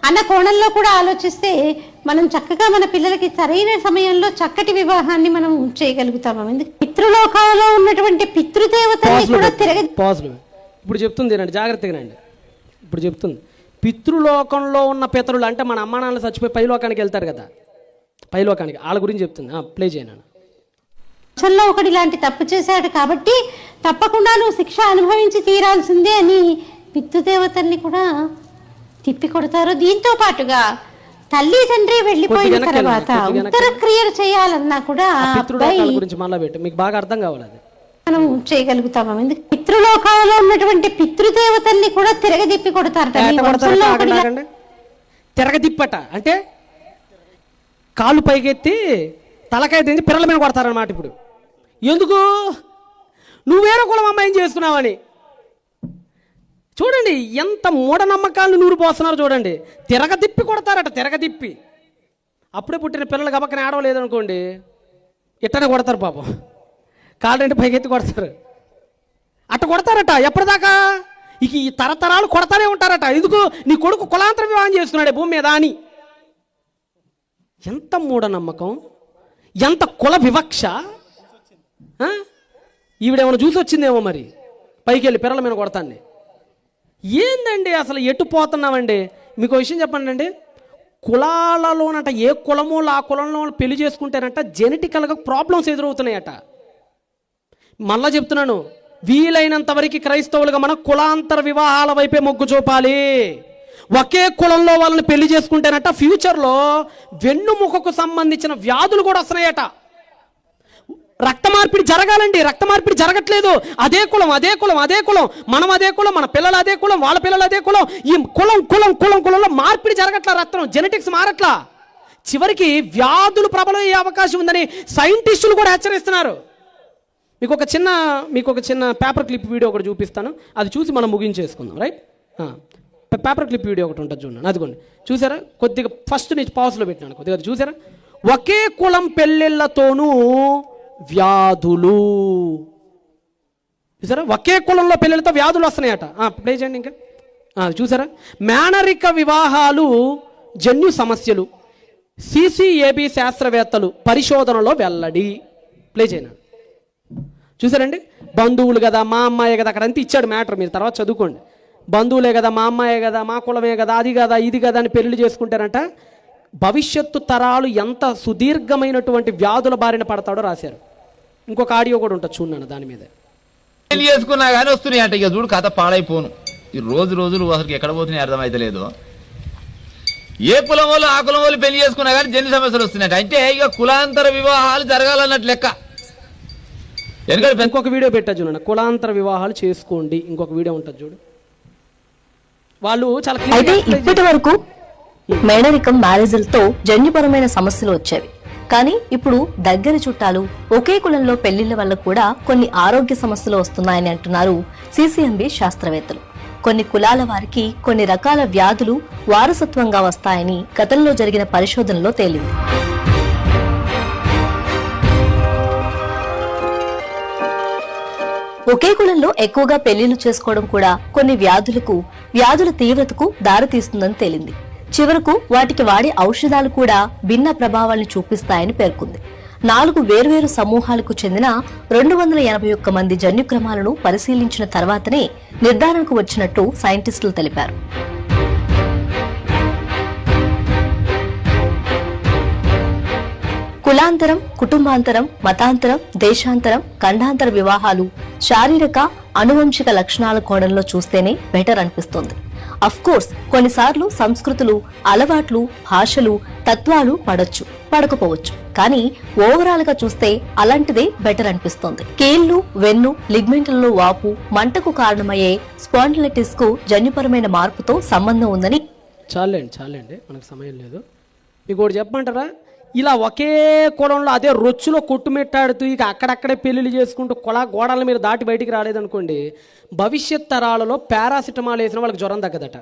అన్న కోణంలో కూడా ఆలోచిస్తే మనం చక్కగా మన పిల్లలకి సరైన సమయంలో చక్కటి వివాహాన్ని మనం చేయగలుగుతాము. ఎందుకు పితృలోకాలలో ఉన్నటువంటి పితృదేవతల్ని కూడా ఇప్పుడు చెప్తుంది అండి, జాగ్రత్తగా రండి. ఇప్పుడు చెప్తుంది, పితృలోకంలో ఉన్న పితరులు అంటే మన అమ్మా నాన్నలు చచ్చిపోయి పైలోకానికి వెళ్తారు కదా, పైలోకానికి, వాళ్ళ గురించి చెప్తుంది. ప్లే చేయను. ఒకటి ఇలాంటి తప్పు చేశాడు కాబట్టి తప్పకుండా నువ్వు శిక్ష అనుభవించి తీరాల్సిందే అని పితృదేవతల్ని కూడా తిప్పి కొడతారు. దీంతో పాటుగా తల్లి తండ్రి వెళ్ళిపోయిన తర్వాత ఉత్తర క్రియలు చేయాలన్నా కూడా గురించి మళ్ళా పెట్టు, మీకు బాగా అర్థం కావాలి, అది మనం చేయగలుగుతాము. ఎందుకు పితృలోకాలలో ఉన్నటువంటి పితృదేవతల్ని కూడా తిరగదిప్పి కొడతారట. తిరగదిప్పట అంటే కాళ్ళు పైకెత్తి తలకాయ తెంచి పిల్లల మీద కొడతారన్నమాట. ఇప్పుడు ఎందుకు? నువ్వు వేరే కులం అమ్మాయిని చేసుకున్నావని. చూడండి ఎంత మూఢనమ్మకాలను నూరు పోస్తున్నారు చూడండి. తిరగదిప్పి కొడతారట, తిరగదిప్పి. అప్పుడే పుట్టిన పిల్లలు గబక్కన ఆడవలేదనుకోండి, ఇట్టనే కొడతారు పాపం, కాళ్ళంటే పైకెత్తి కొడతారు, అట్ట కొడతారట. ఎప్పటిదాకా? ఇక ఈ తరతరాలు కొడతానే ఉంటారట. ఎందుకు? నీ కొడుకు కులాంతర వివాహం చేసుకున్నాడే భూమి మీద అని. ఎంత మూఢనమ్మకం! ఎంత కుల వివక్ష! ఈవిడేమైనా చూసి వచ్చిందేమో మరి, పైకి వెళ్ళి పిల్లల మీద కొడతాన్ని. ఏందండి అసలు ఎటు పోతున్నామండి? మీకు విషయం చెప్పండి అండి, కులాలలోనట ఏ కులమో ఆ కులంలో పెళ్లి చేసుకుంటేనట జెనెటికల్గా ప్రాబ్లమ్స్ ఎదురవుతున్నాయట. మళ్ళా చెప్తున్నాను, వీలైనంత వరకు క్రైస్తవులుగా మనం కులాంతర వివాహాల వైపే మొగ్గు చూపాలి. ఒకే కులంలో వాళ్ళని పెళ్లి చేసుకుంటేనట ఫ్యూచర్లో వెన్నుముకకు సంబంధించిన వ్యాధులు కూడా వస్తున్నాయట. రక్త మార్పిడి జరగాలండి, రక్త మార్పిడి జరగట్లేదు. అదే కులం అదే కులం అదే కులం, మనం అదే కులం, మన పిల్లలు అదే కులం, వాళ్ళ పిల్లలు అదే కులం. ఈ కులంలో మార్పిడి జరగట్లా, రక్తం జెనెటిక్స్ మారట్లా. చివరికి వ్యాధులు ప్రబలయ్యే అవకాశం ఉందని సైంటిస్టులు కూడా హెచ్చరిస్తున్నారు. మీకు ఒక చిన్న పేపర్ క్లిప్ వీడియో ఒకటి చూపిస్తాను, అది చూసి మనం ముగించేసుకుందాం. రైట్? పేపర్ క్లిప్ వీడియో ఒకటి ఉంటుంది చూడండి. అదిగోండి, చూసారా? కొద్దిగా ఫస్ట్ నుంచి పాజ్లో పెట్టినాను, కొద్దిగా చూసారా? ఒకే కులం పెళ్ళిళ్ళతోనూ వ్యాధులు. చూసారా? ఒకే కులంలో పెళ్ళిళ్ళతో వ్యాధులు వస్తున్నాయట. ప్లే చేయండి ఇంకా. చూసారా? మేనరిక వివాహాలు జన్యు సమస్యలు, సిసిఏబి శాస్త్రవేత్తలు పరిశోధనలో వెల్లడి. ప్లే చేయండి. చూసారండి? బంధువులు కదా, మా అమ్మాయే కదా, అక్కడ అంతా ఇచ్చాడు మ్యాటర్, మీరు తర్వాత చదువుకోండి. బంధువులే కదా, మా అమ్మాయే కదా, మా కులమే కదా, అది కదా ఇది కదా అని పెళ్లి చేసుకుంటారంట. భవిష్యత్తు తరాలు ఎంత సుదీర్ఘమైనటువంటి వ్యాధుల బారిన పడతాడో రాశారు. ఇంకొక ఆడియో కూడా ఉంటుంది, చూడండి దాని మీద. పెళ్లి చేసుకున్నా కానీ వస్తున్నాయి అంట. ఇక చూడు కథ పాడైపోను. ఈ రోజులు అసలు ఎక్కడ పోతున్నాయి అర్థమైతలేదు. ఏ కులం వాళ్ళు ఆ కులం వాళ్ళు పెళ్లి చేసుకున్నా కానీ జన్యు సమస్యలు వస్తున్నాయి. అంటే ఇక కులాంతర వివాహాలు జరగాలన్నట్టు లెక్క. ఇంకొక వీడియో పెట్టా చూడండి, కులాంతర వివాహాలు చేసుకోండి. ఇంకొక వీడియో ఉంటుంది చూడు. వాళ్ళు చాలా అయితే ఇప్పటి వరకు మేనరికం మ్యారేజ్లతో జన్యుపరమైన సమస్యలు వచ్చేవి. కానీ ఇప్పుడు దగ్గర చుట్టాలు ఒకే కులంలో పెళ్లిళ్ల వల్ల కూడా కొన్ని ఆరోగ్య సమస్యలు వస్తున్నాయని అంటున్నారు సిసిఎంబి శాస్త్రవేత్తలు. కొన్ని కులాల వారికి కొన్ని రకాల వ్యాధులు వారసత్వంగా వస్తాయని గతంలో జరిగిన పరిశోధనలో తేలింది. ఒకే కులంలో ఎక్కువగా పెళ్లిళ్లు చేసుకోవడం కూడా కొన్ని వ్యాధుల తీవ్రతకు దారితీస్తుందని తేలింది. చివరకు వాటికి వాడే ఔషధాలు కూడా భిన్న ప్రభావాలను చూపిస్తాయని పేర్కొంది. 4 వేర్వేరు సమూహాలకు చెందిన 281 మంది జన్యుక్రమాలను పరిశీలించిన తర్వాతనే నిర్ధారణకు వచ్చినట్టు సైంటిస్టులు తెలిపారు. కులాంతరం, కుటుంబాంతరం, మతాంతరం, దేశాంతరం, ఖండాంతర వివాహాలు శారీరక, అనువంశిక లక్షణాల కోణంలో చూస్తేనే బెటర్ అనిపిస్తోంది. అఫ్కోర్స్ కొన్నిసార్లు సంస్కృతులు, అలవాట్లు, భాషలు, తత్వాలు పడకపోవచ్చు. కానీ ఓవరాల్ గా చూస్తే అలాంటిదే బెటర్ అనిపిస్తోంది. కీళ్లు, వెన్ను, లిగ్మెంట్లలో వాపు, మంటకు కారణమయ్యే స్పాండిలైటిస్ కు జన్యుపరమైన మార్పుతో సంబంధం ఉందని. చాలండి మనకు సమయం లేదు. ఇంకోటి చెప్పమంటారా? ఇలా ఒకే కులంలో అదే రొచ్చులో కొట్టుమెట్టాడుతూ ఇక అక్కడక్కడే పెళ్లిళ్ళు చేసుకుంటూ గోడల మీద దాటి బయటికి రాలేదనుకోండి, భవిష్యత్ తరాలలో పారాసిటమాల్ వేసిన వాళ్ళకి జ్వరం తగ్గదట.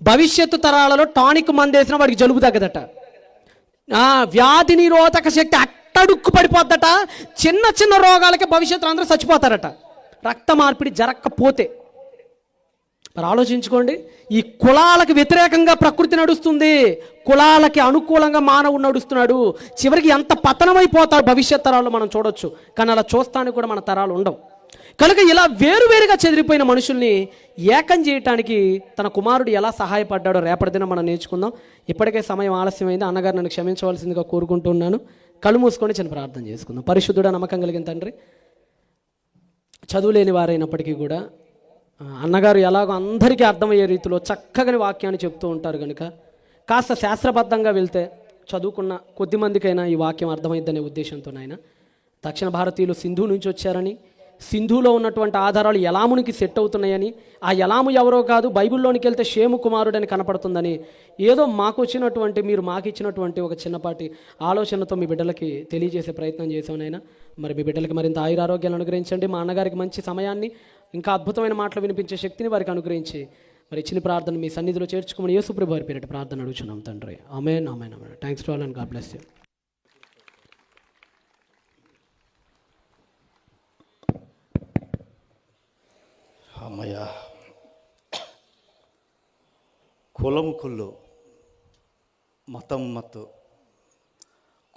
భవిష్యత్తు తరాలలో టానిక్ మందు వేసిన వాడికి జలుబు తగ్గదట. వ్యాధి నిరోధక శక్తి అట్టడుక్కు పడిపోద్దట. చిన్న చిన్న రోగాలకే భవిష్యత్తులో అందరూ చచ్చిపోతారట, రక్త మార్పిడి జరగకపోతే. మరి ఆలోచించుకోండి, ఈ కులాలకు వ్యతిరేకంగా ప్రకృతి నడుస్తుంది, కులాలకి అనుకూలంగా మానవుడు నడుస్తున్నాడు. చివరికి ఎంత పతనమైపోతాడు భవిష్యత్ తరాలు మనం చూడొచ్చు. కానీ అలా చూస్తానికి కూడా మన తరాలు ఉండవు. కనుక ఇలా వేరువేరుగా చెదిరిపోయిన మనుషుల్ని ఏకం చేయటానికి తన కుమారుడు ఎలా సహాయపడ్డాడో రేపటి దినం మనం నేర్చుకుందాం. ఇప్పటికే సమయం ఆలస్యమైంది. అన్నగారు నన్ను క్షమించవలసిందిగా కోరుకుంటున్నాను. కళ్ళు మూసుకొని చిన్న ప్రార్థన చేసుకుందాం. పరిశుద్ధుడా, నమ్మకం కలిగిన తండ్రి, చదువులేని వారైనప్పటికీ కూడా అన్నగారు ఎలాగో అందరికీ అర్థమయ్యే రీతిలో చక్కగా వాక్యాన్ని చెప్తూ ఉంటారు. కనుక కాస్త శాస్త్రబద్ధంగా వెళ్తే చదువుకున్న కొద్ది మందికైనా ఈ వాక్యం అర్థమైద్దనే ఉద్దేశంతో నాయన, దక్షిణ భారతీయులు సింధు నుంచి వచ్చారని, సింధులో ఉన్నటువంటి ఆధారాలు యలామునికి సెట్ అవుతున్నాయని, ఆ యలాము ఎవరో కాదు, బైబిల్లోనికి వెళ్తే షేము కుమారుడని కనపడుతుందని, ఏదో మాకు వచ్చినటువంటి, మీరు మాకు ఇచ్చినటువంటి ఒక చిన్నపాటి ఆలోచనతో మీ బిడ్డలకి తెలియజేసే ప్రయత్నం చేసామనైనా. మరి మీ బిడ్డలకి మరింత ఆయురారోగ్యాలు అనుగ్రహించండి. మా అన్నగారికి మంచి సమయాన్ని, ఇంకా అద్భుతమైన మాటలు వినిపించే శక్తిని వారికి అనుగ్రహించి, మరి ఇచ్చిన ప్రార్థన మీ సన్నిధిలో చేర్చుకోమని యేసుప్రభు వారి పేరిట ప్రార్థన అడుగుచున్నాం తండ్రి. ఆమేన్, ఆమేన్, ఆమేన్. Thanks to all and God bless you. అమ్మయ్య, కులం కుళ్ళు, మతం మత్తు,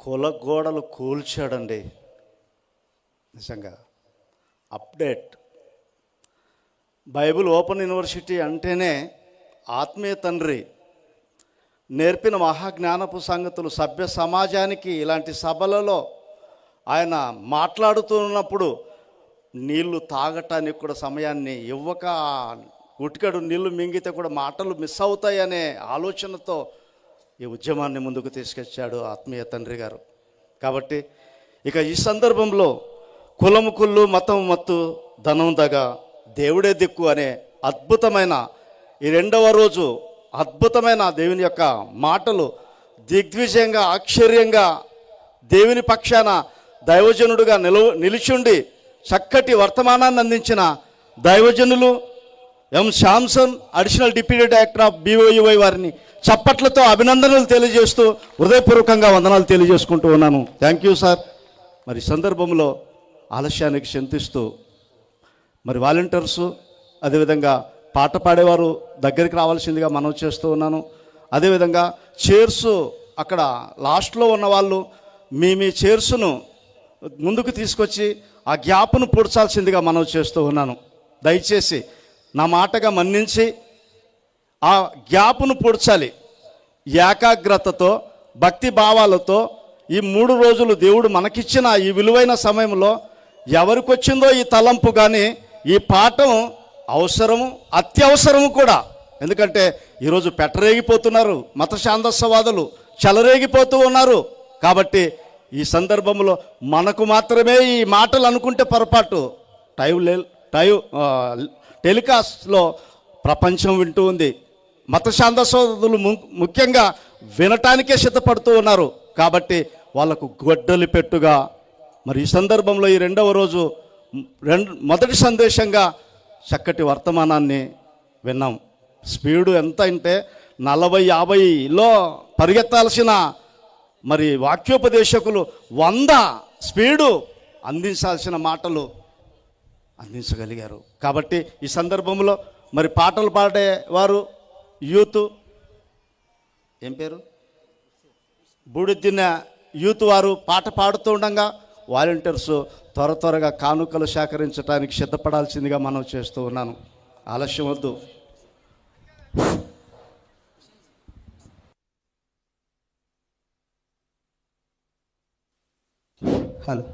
కుల గోడలు కూల్చాడండి. నిజంగా అప్డేట్. బైబిల్ ఓపెన్ యూనివర్సిటీ అంటేనే ఆత్మీయ తండ్రి నేర్పిన మహాజ్ఞానపు సంగతులు సభ్య సమాజానికి ఇలాంటి సభలలో ఆయన మాట్లాడుతున్నప్పుడు నీళ్లు తాగటానికి కూడా సమయాన్ని ఇవ్వక గుటికడు నీళ్లు మింగితే కూడా మాటలు మిస్ అవుతాయనే ఆలోచనతో ఈ ఉద్యమాన్ని ముందుకు తీసుకొచ్చాడు ఆత్మీయ తండ్రి గారు. కాబట్టి ఇక ఈ సందర్భంలో కులము కుళ్ళు, మతం మత్తు, ధనం దగ, దేవుడే దిక్కు అనే అద్భుతమైన ఈ 2వ రోజు అద్భుతమైన దేవుని యొక్క మాటలు దిగ్విజయంగా, ఆశ్చర్యంగా దేవుని పక్షాన దైవజనుడుగా నిలిచుండి చక్కటి వర్తమానాన్ని అందించిన దైవజనులు M Samson, additional deputy director of BOUI వారిని చప్పట్లతో అభినందనలు తెలియజేస్తూ హృదయపూర్వకంగా వందనాలు తెలియజేసుకుంటూ ఉన్నాను. Thank you sir. మరి సందర్భంలో ఆలస్యానికి చింతిస్తూ మరి వాలంటీర్సు, అదేవిధంగా పాట పాడేవారు దగ్గరికి రావాల్సిందిగా మనవి చేస్తూ ఉన్నాను. అదేవిధంగా చైర్సు అక్కడ లాస్ట్లో ఉన్న వాళ్ళు మీ చైర్సును ముందుకు తీసుకొచ్చి ఆ గ్యాప్ను పూడ్చాల్సిందిగా మనవి చేస్తూ ఉన్నాను. దయచేసి నా మాటగా మన్నించి ఆ గ్యాప్ను పూడ్చాలి. ఏకాగ్రతతో, భక్తి భావాలతో ఈ 3 రోజులు దేవుడు మనకిచ్చిన ఈ విలువైన సమయంలో ఎవరికి వచ్చిందో ఈ తలంపు, కానీ ఈ పాఠం అవసరము, అత్యవసరము కూడా. ఎందుకంటే ఈరోజు పెట్టరేగిపోతున్నారు, మత ఛాందస్సవాదులు చెలరేగిపోతూ ఉన్నారు. కాబట్టి ఈ సందర్భంలో మనకు మాత్రమే ఈ మాటలు అనుకుంటే పొరపాటు. టెలికాస్ట్లో ప్రపంచం వింటూ ఉంది. మత ఛాందస్సవాదులు ముఖ్యంగా వినటానికే సిద్ధపడుతూ ఉన్నారు. కాబట్టి వాళ్ళకు గొడ్డలి పెట్టుగా మరి ఈ సందర్భంలో ఈ 2వ రోజు మొదటి సందేశంగా చక్కటి వర్తమానాన్ని విన్నాం. స్పీడు ఎంత అంటే 40-50లో పరిగెత్తాల్సిన మరి వాక్యోపదేశకులు 100 స్పీడు అందించాల్సిన మాటలు అందించగలిగారు. కాబట్టి ఈ సందర్భంలో మరి పాటలు పాడేవారు యూత్, ఏం పేరు, బూడిదిన్న యూత్ వారు పాట పాడుతూ ఉండగా వాలంటీర్స్ త్వరగా కానుకలు సేకరించడానికి సిద్ధపడాల్సిందిగా మనం చేస్తూ ఉన్నాను. ఆలస్యం వద్దు. హలో.